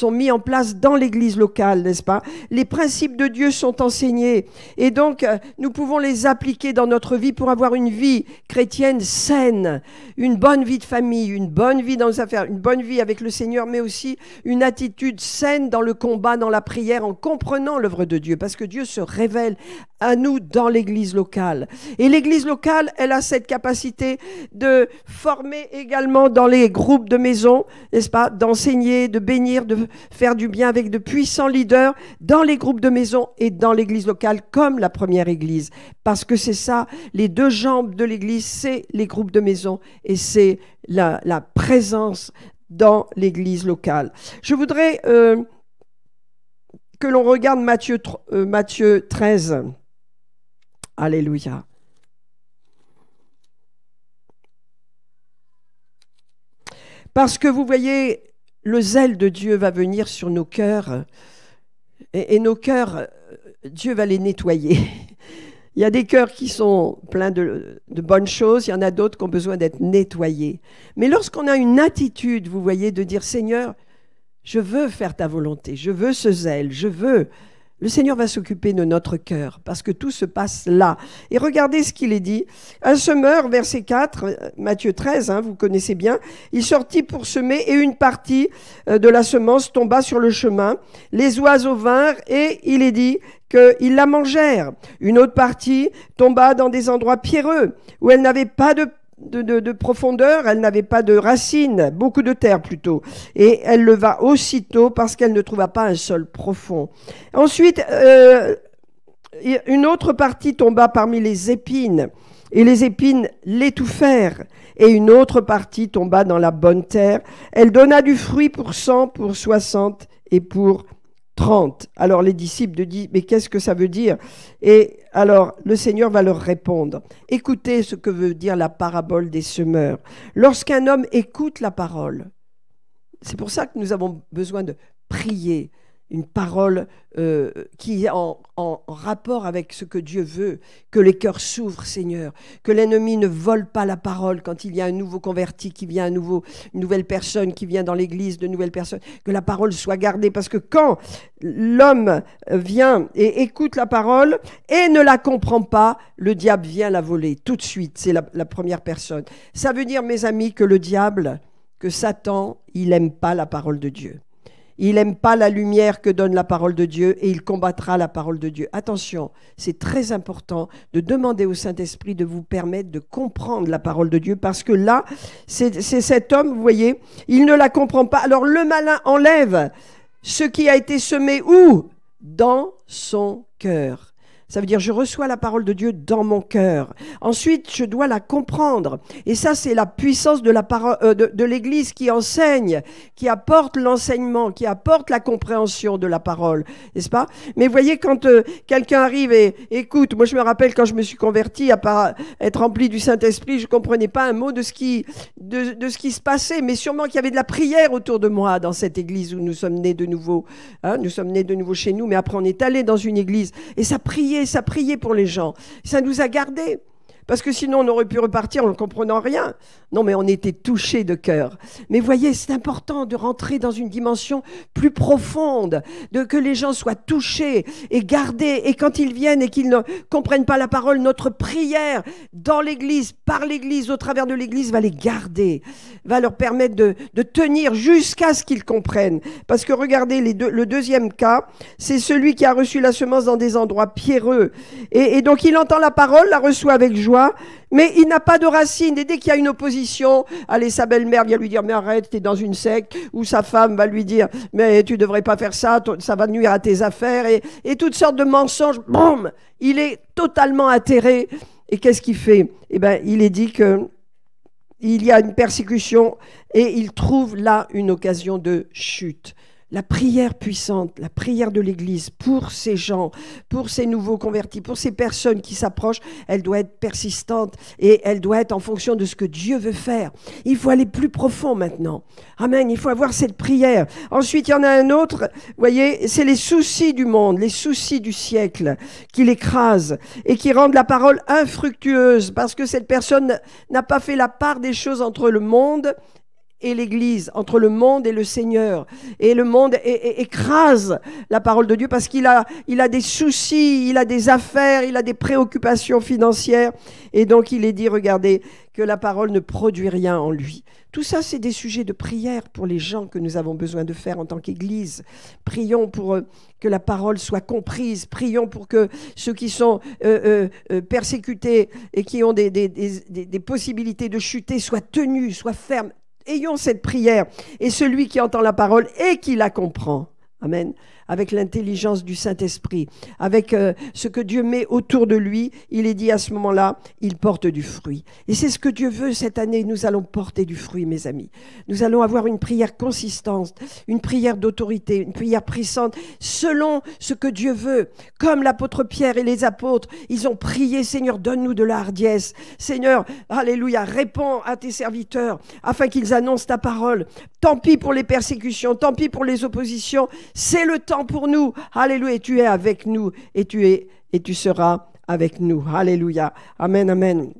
mis en place dans l'église locale, n'est-ce pas? Les principes de Dieu sont enseignés et donc nous pouvons les appliquer dans notre vie pour avoir une vie chrétienne saine, une bonne vie de famille, une bonne vie dans nos affaires, une bonne vie avec le Seigneur, mais aussi une attitude saine dans le combat, dans la prière, en comprenant l'œuvre de Dieu, parce que Dieu se révèle à nous dans l'église locale. Et l'église locale, elle a cette capacité de former également dans les groupes de maison, n'est-ce pas, d'enseigner, de bénir, de faire du bien avec de puissants leaders dans les groupes de maison et dans l'église locale comme la première église. Parce que c'est ça, les deux jambes de l'église, c'est les groupes de maison et c'est la présence dans l'église locale. Je voudrais que l'on regarde Matthieu 13. Alléluia. Parce que vous voyez, le zèle de Dieu va venir sur nos cœurs et nos cœurs, Dieu va les nettoyer. Il y a des cœurs qui sont pleins de bonnes choses, il y en a d'autres qui ont besoin d'être nettoyés. Mais lorsqu'on a une attitude, vous voyez, de dire « Seigneur, je veux faire ta volonté, je veux ce zèle, je veux... » Le Seigneur va s'occuper de notre cœur parce que tout se passe là. Et regardez ce qu'il est dit. Un semeur, verset 4, Matthieu 13, vous connaissez bien, il sortit pour semer et une partie de la semence tomba sur le chemin. Les oiseaux vinrent et il est dit qu'ils la mangèrent. Une autre partie tomba dans des endroits pierreux où elle n'avait pas de profondeur, elle n'avait pas de racines, beaucoup de terre plutôt. Et elle leva aussitôt parce qu'elle ne trouva pas un sol profond. Ensuite, une autre partie tomba parmi les épines, et les épines l'étouffèrent. Et une autre partie tomba dans la bonne terre. Elle donna du fruit pour 100, pour 60 et pour 30. Alors les disciples disent, mais qu'est-ce que ça veut dire? Et alors le Seigneur va leur répondre. Écoutez ce que veut dire la parabole des semeurs. Lorsqu'un homme écoute la parole, c'est pour ça que nous avons besoin de prier, une parole qui est en rapport avec ce que Dieu veut, que les cœurs s'ouvrent, Seigneur, que l'ennemi ne vole pas la parole quand il y a un nouveau converti qui vient, une nouvelle personne qui vient dans l'église, de nouvelles personnes, que la parole soit gardée, parce que quand l'homme vient et écoute la parole et ne la comprend pas, le diable vient la voler tout de suite, c'est la première personne. Ça veut dire, mes amis, que le diable, que Satan, il n'aime pas la parole de Dieu. Il n'aime pas la lumière que donne la parole de Dieu et il combattra la parole de Dieu. Attention, c'est très important de demander au Saint-Esprit de vous permettre de comprendre la parole de Dieu parce que là, c'est cet homme, vous voyez, il ne la comprend pas. Alors le malin enlève ce qui a été semé où? Dans son cœur. Ça veut dire je reçois la parole de Dieu dans mon cœur. Ensuite, je dois la comprendre. Et ça, c'est la puissance de la parole de l'Église qui enseigne, qui apporte l'enseignement, qui apporte la compréhension de la parole, n'est-ce pas? Mais voyez, quand quelqu'un arrive et écoute, moi je me rappelle quand je me suis converti, à part être rempli du Saint-Esprit, je comprenais pas un mot de ce qui se passait, mais sûrement qu'il y avait de la prière autour de moi dans cette église où nous sommes nés de nouveau. Hein, nous sommes nés de nouveau chez nous, mais après on est allé dans une église et ça priait pour les gens. Ça nous a gardés. Parce que sinon, on aurait pu repartir en ne comprenant rien. Non, mais on était touchés de cœur. Mais voyez, c'est important de rentrer dans une dimension plus profonde, de que les gens soient touchés et gardés. Et quand ils viennent et qu'ils ne comprennent pas la parole, notre prière dans l'Église, par l'Église, au travers de l'Église, va les garder, va leur permettre de tenir jusqu'à ce qu'ils comprennent. Parce que regardez, le deuxième cas, c'est celui qui a reçu la semence dans des endroits pierreux. Et donc, il entend la parole, la reçoit avec joie, mais il n'a pas de racine. Et dès qu'il y a une opposition, allez, sa belle-mère vient lui dire, mais arrête, t'es dans une secte, ou sa femme va lui dire, mais tu devrais pas faire ça, ça va nuire à tes affaires, et toutes sortes de mensonges, boum, il est totalement atterré. Et qu'est-ce qu'il fait? Eh bien, il est dit que il y a une persécution, et il trouve là une occasion de chute. La prière puissante, la prière de l'Église pour ces gens, pour ces nouveaux convertis, pour ces personnes qui s'approchent, elle doit être persistante et elle doit être en fonction de ce que Dieu veut faire. Il faut aller plus profond maintenant. Amen, il faut avoir cette prière. Ensuite, il y en a un autre, vous voyez, c'est les soucis du monde, les soucis du siècle qui l'écrasent et qui rendent la parole infructueuse parce que cette personne n'a pas fait la part des choses entre le monde et l'Église, entre le monde et le Seigneur. Et le monde écrase la parole de Dieu parce qu'il a des soucis, il a des affaires, il a des préoccupations financières. Et donc il est dit, regardez, que la parole ne produit rien en lui. Tout ça, c'est des sujets de prière pour les gens que nous avons besoin de faire en tant qu'Église. Prions pour que la parole soit comprise. Prions pour que ceux qui sont persécutés et qui ont des possibilités de chuter soient tenus, soient fermes. Ayons cette prière, et celui qui entend la parole et qui la comprend, amen, avec l'intelligence du Saint-Esprit, avec ce que Dieu met autour de lui, il est dit à ce moment-là, il porte du fruit. Et c'est ce que Dieu veut cette année, nous allons porter du fruit, mes amis. Nous allons avoir une prière consistante, une prière d'autorité, une prière puissante, selon ce que Dieu veut. Comme l'apôtre Pierre et les apôtres, ils ont prié, Seigneur, donne-nous de la hardiesse. Seigneur, alléluia, réponds à tes serviteurs, afin qu'ils annoncent ta parole. Tant pis pour les persécutions, tant pis pour les oppositions, c'est le temps pour nous. Alléluia, tu es avec nous et tu seras avec nous. Alléluia. Amen, amen.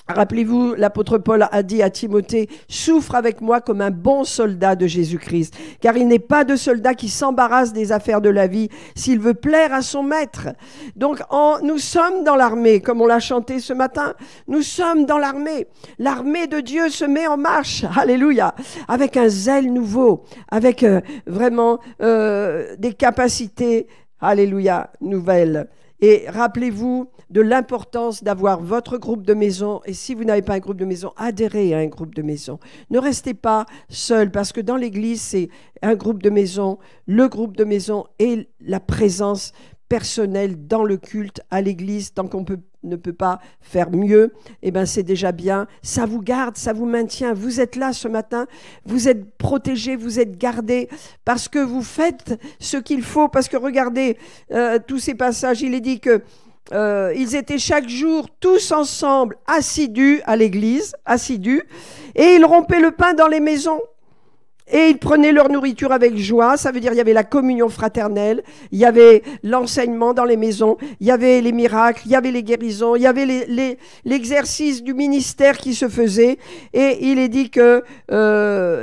Rappelez-vous, l'apôtre Paul a dit à Timothée, « Souffre avec moi comme un bon soldat de Jésus-Christ, car il n'est pas de soldat qui s'embarrasse des affaires de la vie s'il veut plaire à son maître. » Donc, nous sommes dans l'armée, comme on l'a chanté ce matin. Nous sommes dans l'armée. L'armée de Dieu se met en marche, alléluia, avec un zèle nouveau, avec vraiment des capacités, alléluia, nouvelles. Et rappelez-vous de l'importance d'avoir votre groupe de maison. Et si vous n'avez pas un groupe de maison, adhérez à un groupe de maison. Ne restez pas seul, parce que dans l'Église, c'est un groupe de maison, le groupe de maison et la présence personnelle dans le culte à l'Église. Tant qu'on ne peut pas faire mieux, eh ben c'est déjà bien. Ça vous garde, ça vous maintient. Vous êtes là ce matin, vous êtes protégés, vous êtes gardés parce que vous faites ce qu'il faut. Parce que regardez tous ces passages, il est dit que ils étaient chaque jour tous ensemble assidus à l'église, et ils rompaient le pain dans les maisons. Et ils prenaient leur nourriture avec joie, ça veut dire il y avait la communion fraternelle, il y avait l'enseignement dans les maisons, il y avait les miracles, il y avait les guérisons, il y avait l'exercice du ministère qui se faisait. Et il est dit que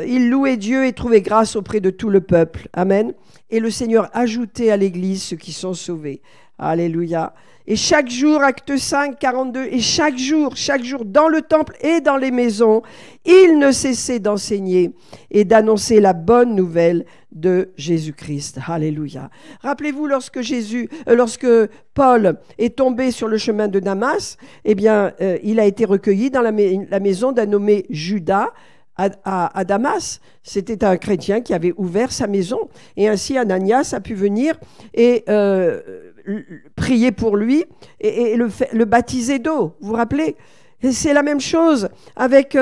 ils louaient Dieu et trouvaient grâce auprès de tout le peuple. Amen. Et le Seigneur ajoutait à l'église ceux qui sont sauvés. Alléluia. Et chaque jour, acte 5, 42, et chaque jour, dans le temple et dans les maisons, il ne cessait d'enseigner et d'annoncer la bonne nouvelle de Jésus-Christ. Alléluia. Rappelez-vous, lorsque Paul est tombé sur le chemin de Damas, eh bien, il a été recueilli dans la maison d'un nommé Judas, à Damas. C'était un chrétien qui avait ouvert sa maison. Et ainsi, Ananias a pu venir et prier pour lui et le baptiser d'eau. Vous vous rappelez? Et c'est la même chose avec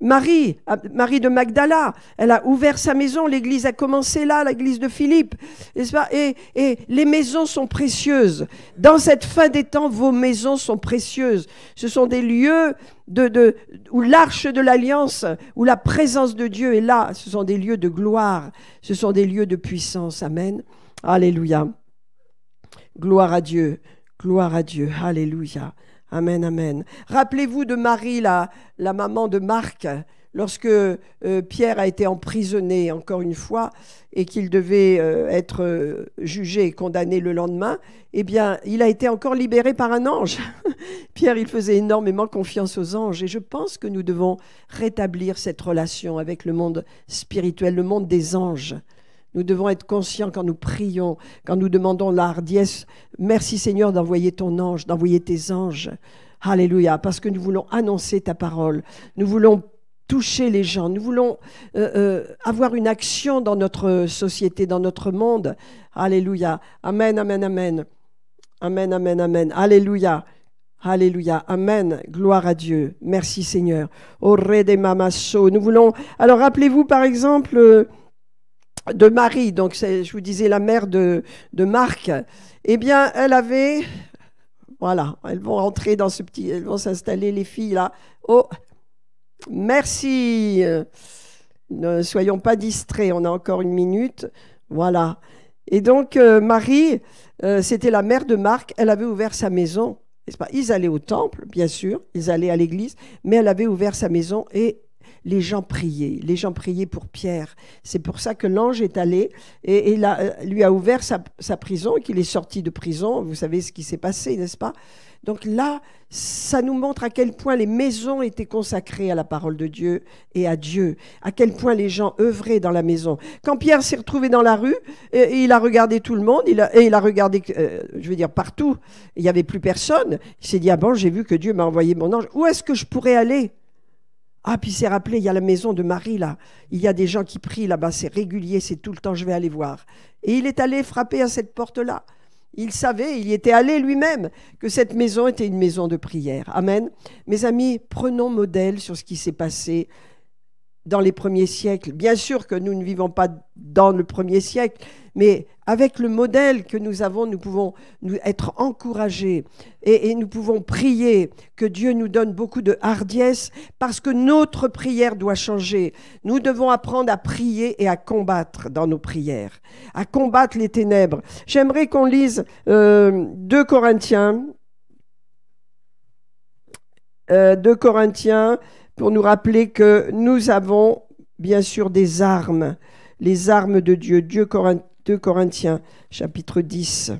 Marie de Magdala. Elle a ouvert sa maison, l'église a commencé là, l'église de Philippe. N'est-ce pas? Et les maisons sont précieuses. Dans cette fin des temps, vos maisons sont précieuses. Ce sont des lieux où l'arche de l'alliance, où la présence de Dieu est là. Ce sont des lieux de gloire, ce sont des lieux de puissance. Amen. Alléluia. Gloire à Dieu, gloire à Dieu. Alléluia. Amen, amen. Rappelez-vous de Marie, la maman de Marc, lorsque Pierre a été emprisonné encore une fois et qu'il devait être jugé et condamné le lendemain. Eh bien, il a été encore libéré par un ange. Pierre, il faisait énormément confiance aux anges et je pense que nous devons rétablir cette relation avec le monde spirituel, le monde des anges. Nous devons être conscients quand nous prions, quand nous demandons la hardiesse. Merci Seigneur d'envoyer ton ange, d'envoyer tes anges. Alléluia, parce que nous voulons annoncer ta parole. Nous voulons toucher les gens. Nous voulons avoir une action dans notre société, dans notre monde. Alléluia. Amen, amen, amen. Amen, amen, amen. Alléluia. Alléluia. Amen. Gloire à Dieu. Merci Seigneur. Au Ré des Mamasso. Nous voulons... Alors rappelez-vous par exemple... de Marie, donc je vous disais la mère de Marc, eh bien elle avait, voilà, elles vont rentrer dans ce petit, elles vont s'installer les filles là. Oh, merci, ne soyons pas distraits, on a encore une minute, voilà. Et donc Marie, c'était la mère de Marc, elle avait ouvert sa maison, n'est-ce pas? Ils allaient au temple, bien sûr, ils allaient à l'église, mais elle avait ouvert sa maison et les gens priaient pour Pierre. C'est pour ça que l'ange est allé et lui a ouvert sa prison et qu'il est sorti de prison. Vous savez ce qui s'est passé, n'est-ce pas? Donc là, ça nous montre à quel point les maisons étaient consacrées à la parole de Dieu et à Dieu, à quel point les gens œuvraient dans la maison. Quand Pierre s'est retrouvé dans la rue, il a regardé tout le monde, il a regardé, je veux dire, partout, il n'y avait plus personne. Il s'est dit, ah bon, j'ai vu que Dieu m'a envoyé mon ange, où est-ce que je pourrais aller? Ah, puis il s'est rappelé, il y a la maison de Marie, là. Il y a des gens qui prient là-bas, c'est régulier, c'est tout le temps, je vais aller voir. Et il est allé frapper à cette porte-là. Il savait, il y était allé lui-même, que cette maison était une maison de prière. Amen. Mes amis, prenons modèle sur ce qui s'est passé dans les premiers siècles. Bien sûr que nous ne vivons pas dans le premier siècle, mais avec le modèle que nous avons, nous pouvons être encouragés et nous pouvons prier que Dieu nous donne beaucoup de hardiesse parce que notre prière doit changer. Nous devons apprendre à prier et à combattre dans nos prières, à combattre les ténèbres. J'aimerais qu'on lise 2 Corinthiens, pour nous rappeler que nous avons bien sûr des armes, les armes de Dieu. 2 Corinthiens, chapitre 10.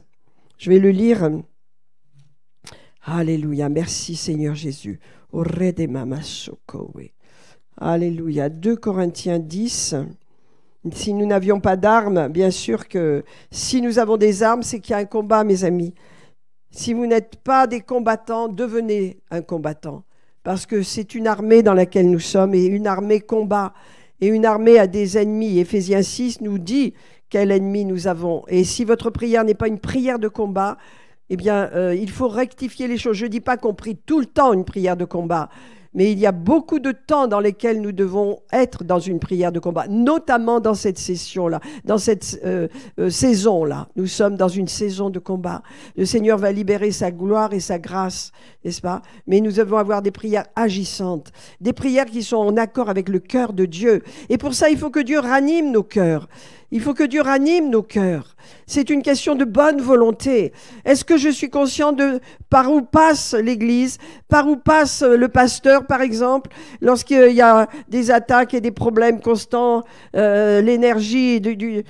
Je vais le lire. Alléluia. Merci Seigneur Jésus. Alléluia. 2 Corinthiens 10. Si nous n'avions pas d'armes, bien sûr que si nous avons des armes, c'est qu'il y a un combat, mes amis. Si vous n'êtes pas des combattants, devenez un combattant. Parce que c'est une armée dans laquelle nous sommes et une armée combat. Et une armée a des ennemis. Éphésiens 6 nous dit quel ennemi nous avons. Et si votre prière n'est pas une prière de combat, eh bien, il faut rectifier les choses. Je ne dis pas qu'on prie tout le temps une prière de combat, mais il y a beaucoup de temps dans lesquels nous devons être dans une prière de combat, notamment dans cette session-là, dans cette saison-là. Nous sommes dans une saison de combat. Le Seigneur va libérer sa gloire et sa grâce, n'est-ce pas? Mais nous devons avoir des prières agissantes, des prières qui sont en accord avec le cœur de Dieu. Et pour ça, il faut que Dieu ranime nos cœurs. Il faut que Dieu ranime nos cœurs. C'est une question de bonne volonté. Est-ce que je suis conscient de par où passe l'Église, par où passe le pasteur, par exemple, lorsqu'il y a des attaques et des problèmes constants, l'énergie des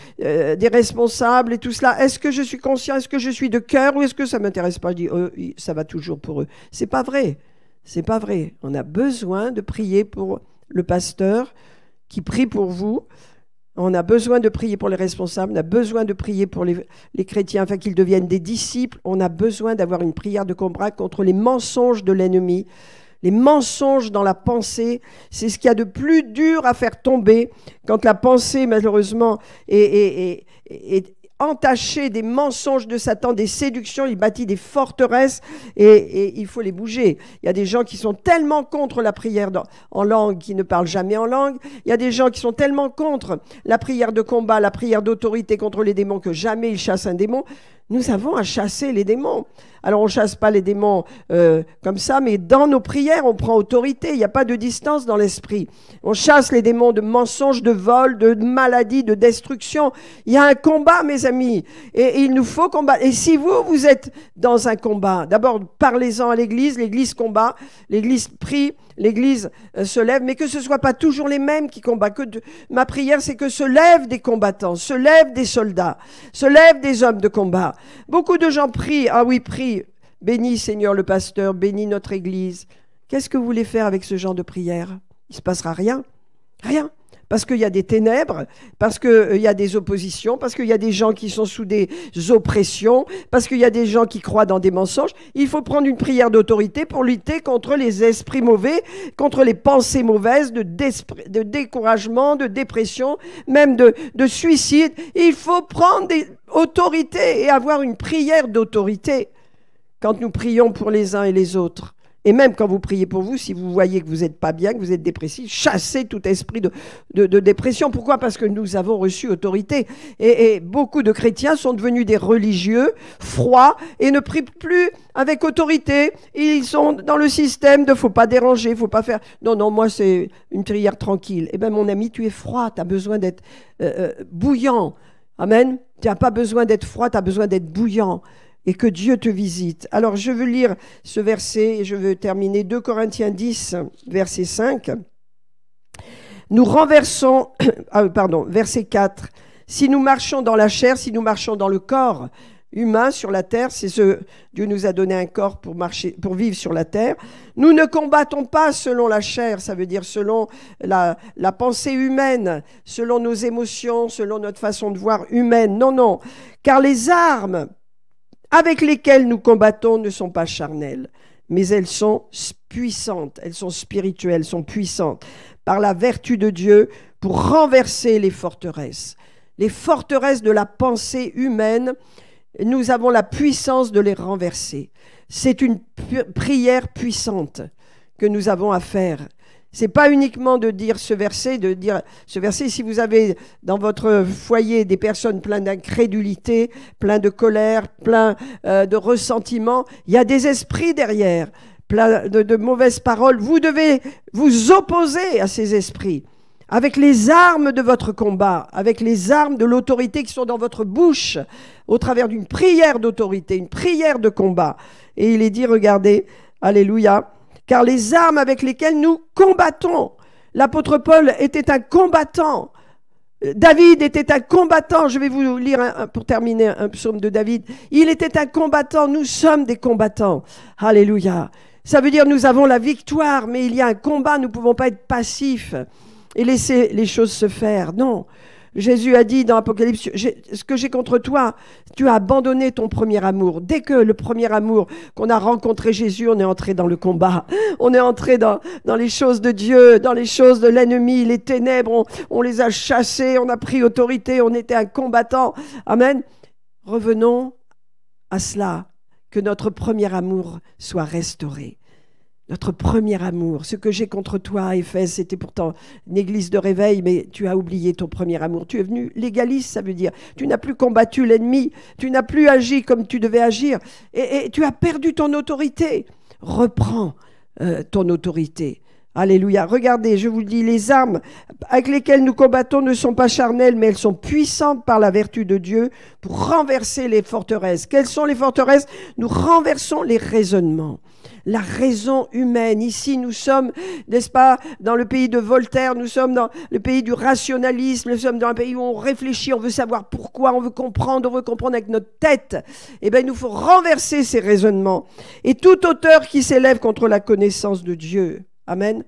responsables et tout cela. Est-ce que je suis conscient, est-ce que je suis de cœur ou est-ce que ça ne m'intéresse pas? Je dis, ça va toujours pour eux. C'est pas vrai. C'est pas vrai. On a besoin de prier pour le pasteur qui prie pour vous. On a besoin de prier pour les responsables, on a besoin de prier pour les chrétiens afin qu'ils deviennent des disciples. On a besoin d'avoir une prière de combat contre les mensonges de l'ennemi. Les mensonges dans la pensée, c'est ce qu'il y a de plus dur à faire tomber quand la pensée, malheureusement, est entachée des mensonges de Satan, des séductions. Il bâtit des forteresses et il faut les bouger. Il y a des gens qui sont tellement contre la prière en langue, qui ne parlent jamais en langue. Il y a des gens qui sont tellement contre la prière de combat, la prière d'autorité contre les démons, que jamais ils chassent un démon. Nous avons à chasser les démons. Alors, on ne chasse pas les démons comme ça, mais dans nos prières, on prend autorité. Il n'y a pas de distance dans l'esprit. On chasse les démons de mensonges, de vol, de maladie, de destruction. Il y a un combat, mes amis, et il nous faut combattre. Et si vous êtes dans un combat, d'abord, parlez-en à l'Église combat, l'Église prie, l'Église se lève, mais que ce ne soit pas toujours les mêmes qui combattent. Ma prière, c'est que se lèvent des combattants, se lèvent des soldats, se lèvent des hommes de combat. Beaucoup de gens prient, ah oui, prient, bénis Seigneur le pasteur, bénis notre Église. Qu'est-ce que vous voulez faire avec ce genre de prière? Il ne se passera rien, rien. Parce qu'il y a des ténèbres, parce qu'il y a des oppositions, parce qu'il y a des gens qui sont sous des oppressions, parce qu'il y a des gens qui croient dans des mensonges. Il faut prendre une prière d'autorité pour lutter contre les esprits mauvais, contre les pensées mauvaises, de découragement, de dépression, même de suicide. Il faut prendre des autorités et avoir une prière d'autorité quand nous prions pour les uns et les autres. Et même quand vous priez pour vous, si vous voyez que vous n'êtes pas bien, que vous êtes dépressif, chassez tout esprit de dépression. Pourquoi? Parce que nous avons reçu autorité. Et beaucoup de chrétiens sont devenus des religieux, froids, et ne prient plus avec autorité. Ils sont dans le système de « faut pas déranger, faut pas faire… » Non, moi c'est une prière tranquille. Eh bien mon ami, tu es froid, tu as besoin d'être bouillant. Amen. Tu n'as pas besoin d'être froid, tu as besoin d'être bouillant. Et que Dieu te visite. Alors, je veux lire ce verset et je veux terminer 2 Corinthiens 10, verset 5. Nous renversons, verset 4. Si nous marchons dans la chair, si nous marchons dans le corps humain sur la terre, Dieu nous a donné un corps pour vivre sur la terre. Nous ne combattons pas selon la chair, ça veut dire selon la pensée humaine, selon nos émotions, selon notre façon de voir humaine. Non, car les armes avec lesquelles nous combattons ne sont pas charnelles, mais elles sont puissantes, elles sont spirituelles, elles sont puissantes, par la vertu de Dieu pour renverser les forteresses. Les forteresses de la pensée humaine, nous avons la puissance de les renverser. C'est une prière puissante que nous avons à faire. C'est pas uniquement de dire ce verset, si vous avez dans votre foyer des personnes pleines d'incrédulité, pleines de colère, pleines de ressentiment, il y a des esprits derrière, plein de mauvaises paroles. Vous devez vous opposer à ces esprits avec les armes de votre combat, avec les armes de l'autorité qui sont dans votre bouche, au travers d'une prière d'autorité, une prière de combat. Et il est dit, regardez, alléluia, car les armes avec lesquelles nous combattons. L'apôtre Paul était un combattant. David était un combattant. Je vais vous lire pour terminer un psaume de David. Il était un combattant. Nous sommes des combattants. Alléluia. Ça veut dire nous avons la victoire, mais il y a un combat. Nous ne pouvons pas être passifs et laisser les choses se faire. Non. Jésus a dit dans Apocalypse, ce que j'ai contre toi, tu as abandonné ton premier amour. Dès que le premier amour, qu'on a rencontré Jésus, on est entré dans le combat. On est entré dans les choses de Dieu, dans les choses de l'ennemi, les ténèbres, on les a chassées, on a pris autorité, on était un combattant. Amen. Revenons à cela, que notre premier amour soit restauré. Notre premier amour, ce que j'ai contre toi, Éphèse, c'était pourtant une église de réveil, mais tu as oublié ton premier amour. Tu es venu légaliste, ça veut dire. Tu n'as plus combattu l'ennemi, tu n'as plus agi comme tu devais agir, et tu as perdu ton autorité. Reprends ton autorité. Alléluia. Regardez, je vous le dis, les armes avec lesquelles nous combattons ne sont pas charnelles, mais elles sont puissantes par la vertu de Dieu pour renverser les forteresses. Quelles sont les forteresses? Nous renversons les raisonnements. La raison humaine. Ici, nous sommes, n'est-ce pas, dans le pays de Voltaire, nous sommes dans le pays du rationalisme, nous sommes dans un pays où on réfléchit, on veut savoir pourquoi, on veut comprendre avec notre tête. Eh bien, il nous faut renverser ces raisonnements. Et tout auteur qui s'élève contre la connaissance de Dieu, amen,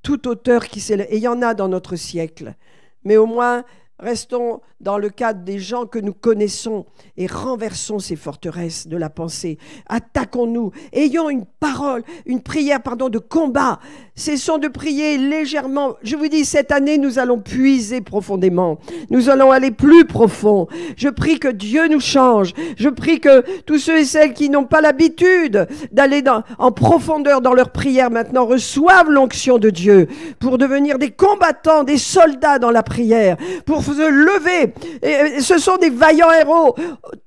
tout auteur qui s'élève, et il y en a dans notre siècle, mais au moins, restons dans le cadre des gens que nous connaissons et renversons ces forteresses de la pensée. Attaquons-nous, ayons une parole, une prière, de combat. Cessons de prier légèrement. Je vous dis, cette année, nous allons puiser profondément. Nous allons aller plus profond. Je prie que Dieu nous change. Je prie que tous ceux et celles qui n'ont pas l'habitude d'aller en profondeur dans leur prière maintenant reçoivent l'onction de Dieu pour devenir des combattants, des soldats dans la prière, pour se lever. Et ce sont des vaillants héros.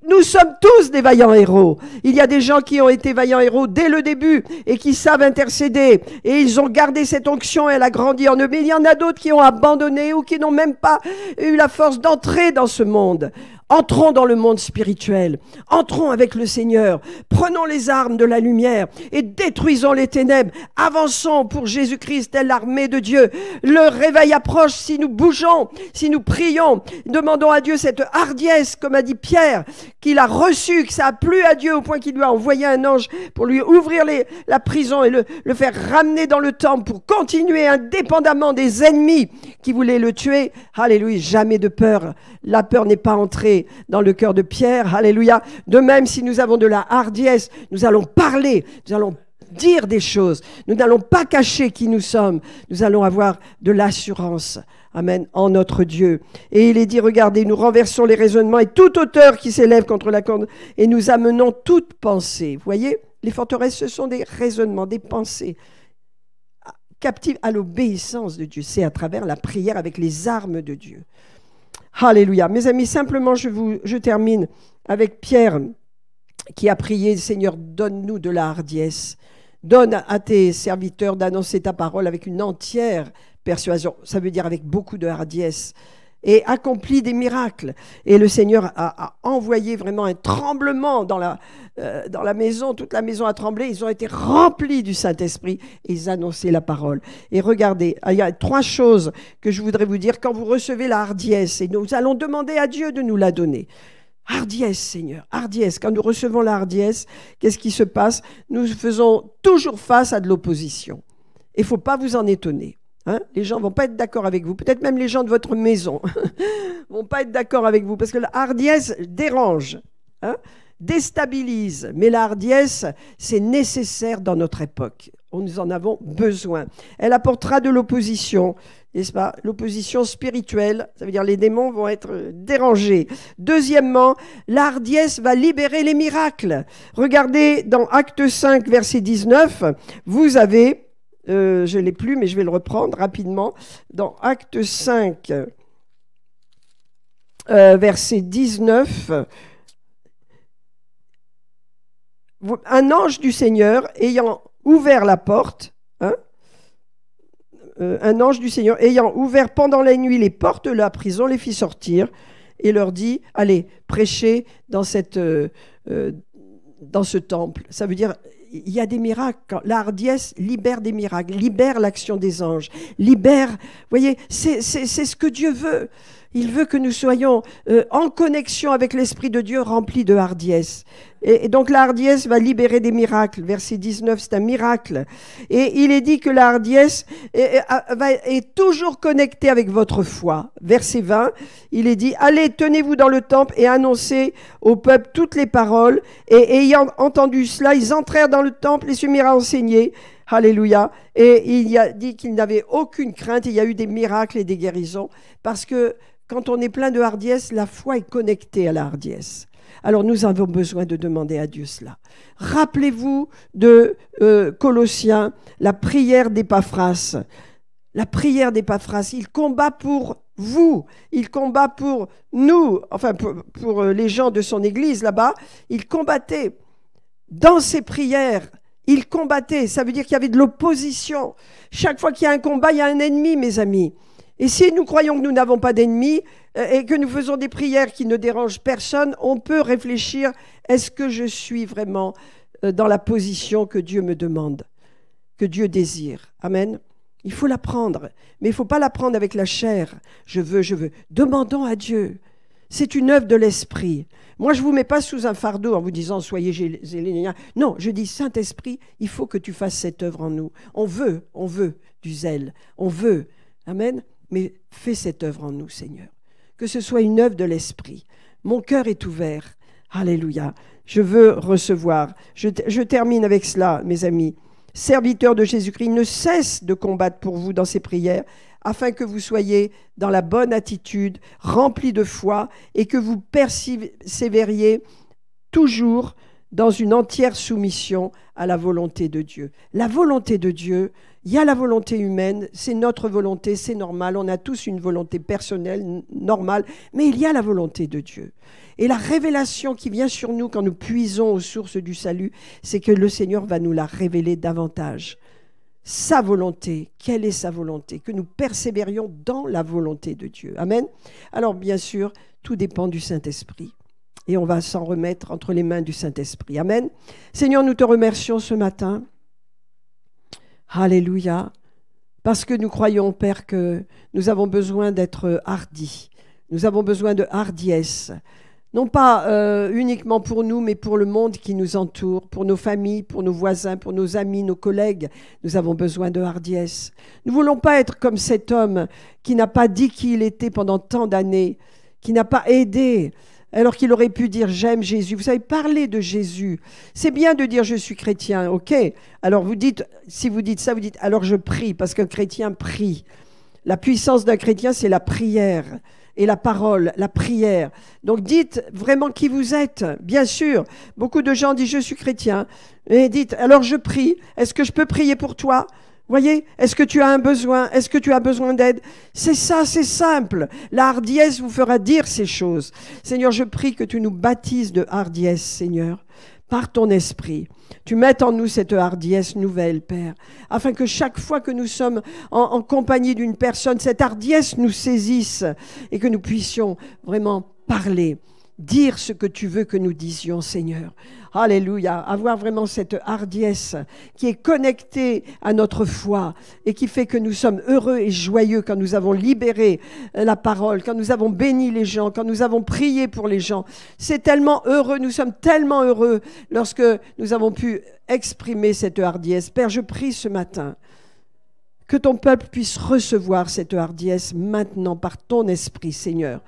Nous sommes tous des vaillants héros. Il y a des gens qui ont été vaillants héros dès le début et qui savent intercéder. Et ils ont gardé cette onction et elle a grandi en eux. Mais il y en a d'autres qui ont abandonné ou qui n'ont même pas eu la force d'entrer dans ce monde. Entrons dans le monde spirituel. Entrons avec le Seigneur. Prenons les armes de la lumière et détruisons les ténèbres. Avançons pour Jésus-Christ, telle l'armée de Dieu. Le réveil approche si nous bougeons, si nous prions. Demandons à Dieu cette hardiesse, comme a dit Pierre, qu'il a reçue, que ça a plu à Dieu au point qu'il lui a envoyé un ange pour lui ouvrir la prison et le faire ramener dans le temple pour continuer indépendamment des ennemis qui voulaient le tuer. Alléluia, jamais de peur. La peur n'est pas entrée dans le cœur de Pierre. Alléluia. De même, si nous avons de la hardiesse, nous allons parler, nous allons dire des choses. Nous n'allons pas cacher qui nous sommes. Nous allons avoir de l'assurance. Amen, en notre Dieu. Et il est dit, regardez, nous renversons les raisonnements et toute hauteur qui s'élève contre la corde et nous amenons toute pensée. Vous voyez, les forteresses, ce sont des raisonnements, des pensées captives à l'obéissance de Dieu. C'est à travers la prière avec les armes de Dieu. Alléluia. Mes amis, simplement, je termine avec Pierre qui a prié, Seigneur, donne-nous de la hardiesse. Donne à tes serviteurs d'annoncer ta parole avec une entière persuasion. Ça veut dire avec beaucoup de hardiesse. Et accomplit des miracles. Et le Seigneur a envoyé vraiment un tremblement dans la maison. Toute la maison a tremblé. Ils ont été remplis du Saint-Esprit et ils annonçaient la parole. Et regardez, il y a 3 choses que je voudrais vous dire quand vous recevez la hardiesse. Et nous allons demander à Dieu de nous la donner. Hardiesse, Seigneur, hardiesse. Quand nous recevons la hardiesse, qu'est-ce qui se passe? Nous faisons toujours face à de l'opposition. Il ne faut pas vous en étonner. Hein? Les gens ne vont pas être d'accord avec vous. Peut-être même les gens de votre maison ne vont pas être d'accord avec vous. Parce que la hardiesse dérange, hein? Déstabilise. Mais la hardiesse, c'est nécessaire dans notre époque. Nous en avons besoin. Elle apportera de l'opposition, n'est-ce pas? L'opposition spirituelle, ça veut dire les démons vont être dérangés. Deuxièmement, la hardiesse va libérer les miracles. Regardez dans Acte 5, verset 19, vous avez... je ne l'ai plus, mais je vais le reprendre rapidement. Dans Acte 5, verset 19, un ange du Seigneur ayant ouvert la porte, hein, un ange du Seigneur ayant ouvert pendant la nuit les portes de la prison, les fit sortir et leur dit, allez, prêchez dans ce temple. Ça veut dire... Il y a des miracles. La hardiesse libère des miracles, libère l'action des anges, libère... Vous voyez, c'est ce que Dieu veut. Il veut que nous soyons en connexion avec l'Esprit de Dieu rempli de hardiesse. Et donc la hardiesse va libérer des miracles. Verset 19, c'est un miracle. Et il est dit que la hardiesse est toujours connectée avec votre foi. Verset 20, il est dit, allez, tenez-vous dans le temple et annoncez au peuple toutes les paroles. Et ayant entendu cela, ils entrèrent dans le temple et se mirent à enseigner. Alléluia. Et il y a dit qu'il n'avait aucune crainte. Il y a eu des miracles et des guérisons. Parce que quand on est plein de hardiesse, la foi est connectée à la hardiesse. Alors nous avons besoin de demander à Dieu cela. Rappelez-vous de Colossiens, la prière d'Épaphras. La prière d'Épaphras, il combat pour vous, il combat pour nous, enfin pour les gens de son église là-bas. Il combattait dans ses prières. Il combattait, ça veut dire qu'il y avait de l'opposition. Chaque fois qu'il y a un combat, il y a un ennemi, mes amis. Et si nous croyons que nous n'avons pas d'ennemis et que nous faisons des prières qui ne dérangent personne, on peut réfléchir, est-ce que je suis vraiment dans la position que Dieu me demande, que Dieu désire? Amen. Il faut l'apprendre, mais il ne faut pas l'apprendre avec la chair. Je veux. Demandons à Dieu. C'est une œuvre de l'esprit. Moi, je ne vous mets pas sous un fardeau en vous disant « soyez zéléniens ». Non, je dis « Saint-Esprit, il faut que tu fasses cette œuvre en nous ». On veut du zèle. On veut. Amen. Mais fais cette œuvre en nous, Seigneur. que ce soit une œuvre de l'Esprit. Mon cœur est ouvert. Alléluia. Je veux recevoir. Je termine avec cela, mes amis. Serviteur de Jésus-Christ, ne cesse de combattre pour vous dans ses prières, afin que vous soyez dans la bonne attitude, remplis de foi, et que vous persévériez toujours dans une entière soumission à la volonté de Dieu. La volonté de Dieu, il y a la volonté humaine, c'est notre volonté, c'est normal, on a tous une volonté personnelle, normale, mais il y a la volonté de Dieu. Et la révélation qui vient sur nous quand nous puisons aux sources du salut, c'est que le Seigneur va nous la révéler davantage. Sa volonté, quelle est sa volonté? Que nous persévérions dans la volonté de Dieu. Amen. Alors bien sûr, tout dépend du Saint-Esprit. Et on va s'en remettre entre les mains du Saint-Esprit. Amen. Seigneur, nous te remercions ce matin. Alléluia. Parce que nous croyons, Père, que nous avons besoin d'être hardis. Nous avons besoin de hardiesse. Non pas uniquement pour nous, mais pour le monde qui nous entoure, pour nos familles, pour nos voisins, pour nos amis, nos collègues. Nous avons besoin de hardiesse. Nous ne voulons pas être comme cet homme qui n'a pas dit qui il était pendant tant d'années, qui n'a pas aidé, alors qu'il aurait pu dire « j'aime Jésus ». Vous savez, parler de Jésus, c'est bien de dire « je suis chrétien », ok. Alors vous dites, si vous dites ça, vous dites « alors je prie », parce qu'un chrétien prie. La puissance d'un chrétien, c'est la prière et la parole, la prière. Donc dites vraiment qui vous êtes, bien sûr. Beaucoup de gens disent « je suis chrétien », et dites « alors je prie, est-ce que je peux prier pour toi ?» Voyez, est-ce que tu as un besoin? Est-ce que tu as besoin d'aide? C'est ça, c'est simple. La hardiesse vous fera dire ces choses. Seigneur, je prie que tu nous baptises de hardiesse, Seigneur, par ton esprit. Tu mettes en nous cette hardiesse nouvelle, Père, afin que chaque fois que nous sommes en compagnie d'une personne, cette hardiesse nous saisisse et que nous puissions vraiment parler, dire ce que tu veux que nous disions, Seigneur. Alléluia, avoir vraiment cette hardiesse qui est connectée à notre foi et qui fait que nous sommes heureux et joyeux quand nous avons libéré la parole, quand nous avons béni les gens, quand nous avons prié pour les gens. C'est tellement heureux, nous sommes tellement heureux lorsque nous avons pu exprimer cette hardiesse. Père, je prie ce matin que ton peuple puisse recevoir cette hardiesse maintenant par ton esprit, Seigneur.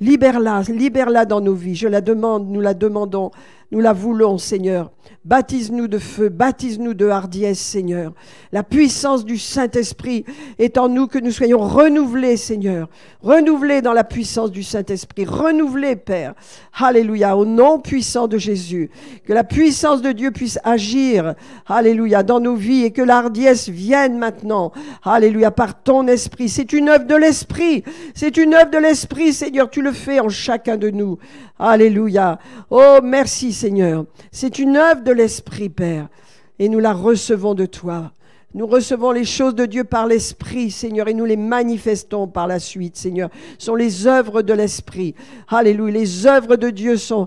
Libère-la, libère-la dans nos vies. Je la demande, nous la demandons, nous la voulons, Seigneur. Baptise-nous de feu, baptise-nous de hardiesse, Seigneur. La puissance du Saint-Esprit est en nous, que nous soyons renouvelés, Seigneur. Renouvelés dans la puissance du Saint-Esprit. Renouvelés, Père. Alléluia, au nom puissant de Jésus. Que la puissance de Dieu puisse agir, alléluia, dans nos vies et que la hardiesse vienne maintenant, alléluia, par ton Esprit. C'est une œuvre de l'Esprit. C'est une œuvre de l'Esprit, Seigneur. Tu le fais en chacun de nous. Alléluia. Oh, merci, Seigneur. C'est une œuvre de l'Esprit, Père, et nous la recevons de toi. Nous recevons les choses de Dieu par l'Esprit, Seigneur, et nous les manifestons par la suite, Seigneur. Ce sont les œuvres de l'Esprit. Alléluia. Les œuvres de Dieu sont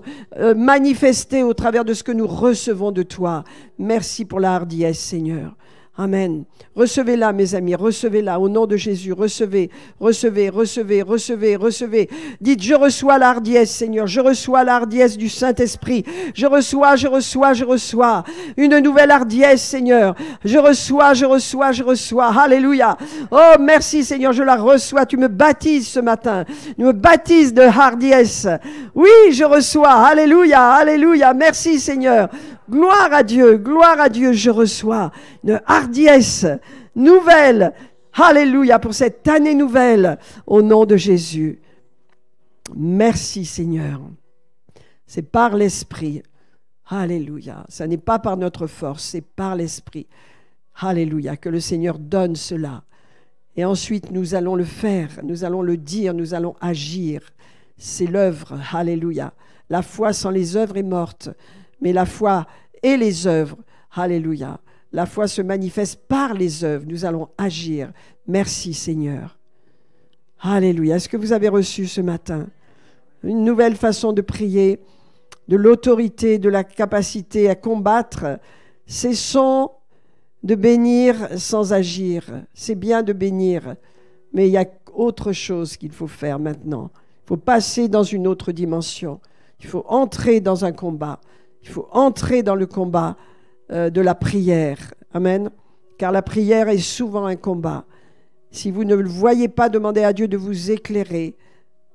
manifestées au travers de ce que nous recevons de toi. Merci pour la hardiesse, Seigneur. Amen. Recevez-la, mes amis, recevez-la au nom de Jésus. Recevez, recevez, recevez, recevez, recevez. Dites, je reçois la hardiesse, Seigneur. Je reçois la hardiesse du Saint-Esprit. Je reçois, je reçois, je reçois une nouvelle hardiesse, Seigneur. Je reçois, je reçois, je reçois. Alléluia. Oh, merci, Seigneur, je la reçois. Tu me baptises ce matin. Tu me baptises de hardiesse. Oui, je reçois. Alléluia, alléluia. Merci, Seigneur. Gloire à Dieu, je reçois une hardiesse nouvelle. Alléluia pour cette année nouvelle au nom de Jésus. Merci Seigneur. C'est par l'Esprit. Alléluia. Ça n'est pas par notre force, c'est par l'Esprit. Alléluia. Que le Seigneur donne cela. Et ensuite nous allons le faire, nous allons le dire, nous allons agir. C'est l'œuvre. Alléluia. La foi sans les œuvres est morte. Mais la foi et les œuvres, alléluia. La foi se manifeste par les œuvres. Nous allons agir. Merci Seigneur. Alléluia. Est-ce que vous avez reçu ce matin une nouvelle façon de prier, de l'autorité, de la capacité à combattre? Cessons de bénir sans agir. C'est bien de bénir, mais il y a autre chose qu'il faut faire maintenant. Il faut passer dans une autre dimension. Il faut entrer dans un combat. Il faut entrer dans le combat de la prière. Amen. Car la prière est souvent un combat. Si vous ne le voyez pas, demandez à Dieu de vous éclairer.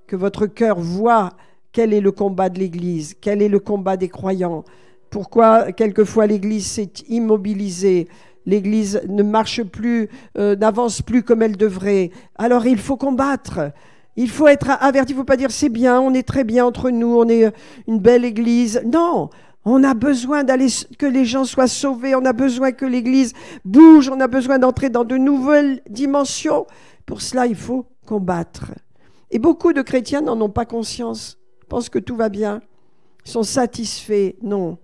que votre cœur voit quel est le combat de l'Église, quel est le combat des croyants. Pourquoi quelquefois l'Église s'est immobilisée, l'Église ne marche plus, n'avance plus comme elle devrait. Alors il faut combattre. Il faut être averti, il ne faut pas dire c'est bien, on est très bien entre nous, on est une belle Église. Non, on a besoin que les gens soient sauvés, on a besoin que l'Église bouge, on a besoin d'entrer dans de nouvelles dimensions. Pour cela, il faut combattre. Et beaucoup de chrétiens n'en ont pas conscience, pensent que tout va bien, sont satisfaits. Non,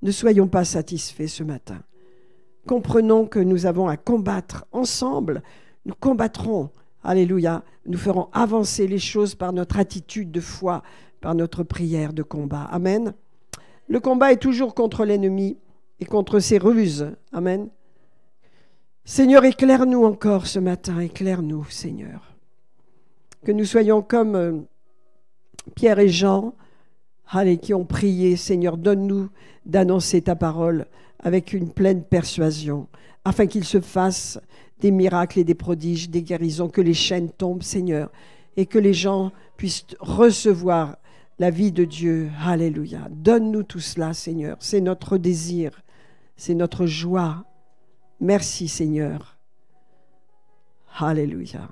ne soyons pas satisfaits ce matin. Comprenons que nous avons à combattre ensemble, nous combattrons. Alléluia, nous ferons avancer les choses par notre attitude de foi, par notre prière de combat. Amen. Le combat est toujours contre l'ennemi et contre ses ruses. Amen. Seigneur, éclaire-nous encore ce matin, éclaire-nous, Seigneur. Que nous soyons comme Pierre et Jean, qui ont prié, Seigneur, donne-nous d'annoncer ta parole avec une pleine persuasion, afin qu'il se fasse des miracles et des prodiges, des guérisons, que les chaînes tombent, Seigneur, et que les gens puissent recevoir la vie de Dieu. Alléluia. Donne-nous tout cela, Seigneur. C'est notre désir, c'est notre joie. Merci, Seigneur. Alléluia.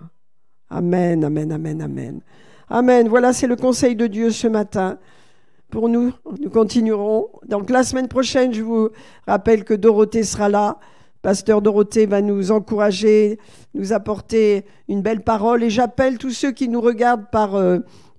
Amen, amen, amen, amen. Amen. Voilà, c'est le conseil de Dieu ce matin. Pour nous, nous continuerons. Donc la semaine prochaine, je vous rappelle que Dorothée sera là. Pasteur Dorothée va nous encourager, nous apporter une belle parole. Et j'appelle tous ceux qui nous regardent par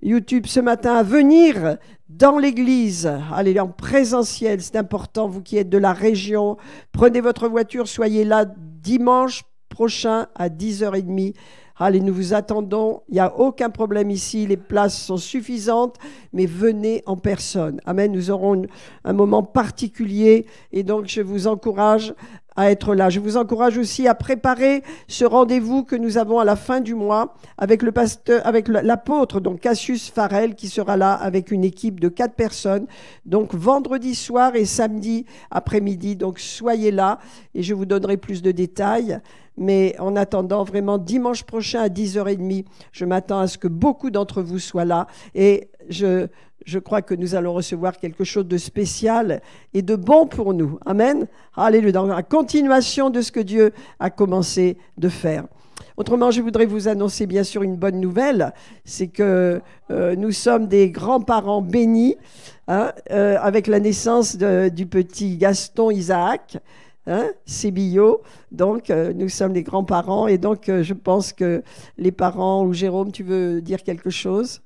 YouTube ce matin à venir dans l'église. Allez en présentiel, c'est important. Vous qui êtes de la région, prenez votre voiture, soyez là dimanche prochain à 10h30. Allez, nous vous attendons. Il n'y a aucun problème ici. Les places sont suffisantes, mais venez en personne. Amen. Nous aurons un moment particulier et donc je vous encourage à être là. Je vous encourage aussi à préparer ce rendez-vous que nous avons à la fin du mois avec le pasteur, avec l'apôtre, donc Cassius Farrell, qui sera là avec une équipe de 4 personnes. Donc vendredi soir et samedi après-midi. Donc soyez là et je vous donnerai plus de détails. Mais en attendant, vraiment, dimanche prochain à 10h30, je m'attends à ce que beaucoup d'entre vous soient là. Et je crois que nous allons recevoir quelque chose de spécial et de bon pour nous. Amen. Alléluia. Dans la continuation de ce que Dieu a commencé de faire. Autrement, je voudrais vous annoncer bien sûr une bonne nouvelle. C'est que nous sommes des grands-parents bénis avec la naissance du petit Gaston Isaac. Sébillot, donc nous sommes les grands-parents et donc je pense que les parents, ou Jérôme, tu veux dire quelque chose?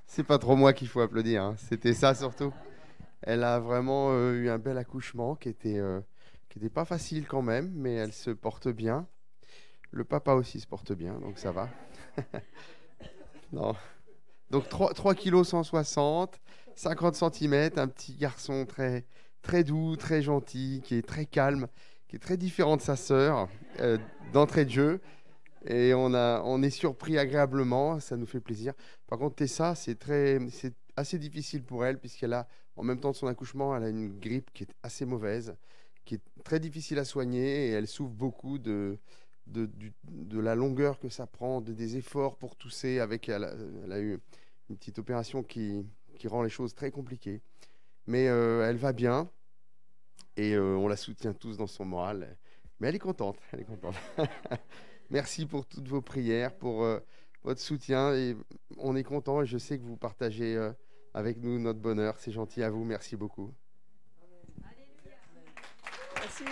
C'est pas trop moi qu'il faut applaudir, hein. C'était ça surtout. Elle a vraiment eu un bel accouchement qui était pas facile quand même, mais elle se porte bien. Le papa aussi se porte bien, donc ça va. Non. Donc 3 kg 160, 50 cm, un petit garçon très, très doux, très gentil, qui est très calme, qui est très différent de sa sœur d'entrée de jeu. Et on est surpris agréablement, ça nous fait plaisir. Par contre, Tessa, c'est assez difficile pour elle, puisqu'elle a, en même temps de son accouchement, elle a une grippe qui est assez mauvaise, qui est très difficile à soigner, et elle souffre beaucoup de la longueur que ça prend, des efforts pour tousser. Elle a eu une petite opération qui rend les choses très compliquées. Mais elle va bien, et on la soutient tous dans son moral. Mais elle est contente, elle est contente. Merci pour toutes vos prières, pour votre soutien. Et on est content et je sais que vous partagez avec nous notre bonheur. C'est gentil à vous. Merci beaucoup. Merci.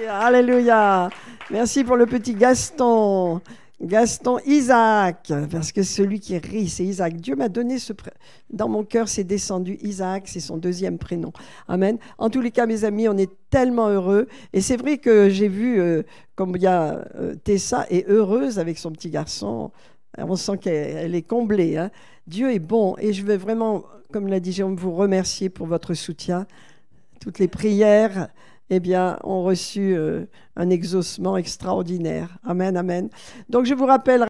Alléluia. Merci pour le petit Gaston. Gaston Isaac, parce que celui qui rit, c'est Isaac. Dieu m'a donné dans mon cœur, c'est descendu. Isaac, c'est son deuxième prénom. Amen. En tous les cas, mes amis, on est tellement heureux. Et c'est vrai que j'ai vu combien Tessa est heureuse avec son petit garçon. On sent qu'elle est comblée. Hein. Dieu est bon. Et je veux vraiment, comme l'a dit Jérôme, vous remercier pour votre soutien. Toutes les prières ont reçu un exaucement extraordinaire. Amen, amen. Donc, je vous rappelle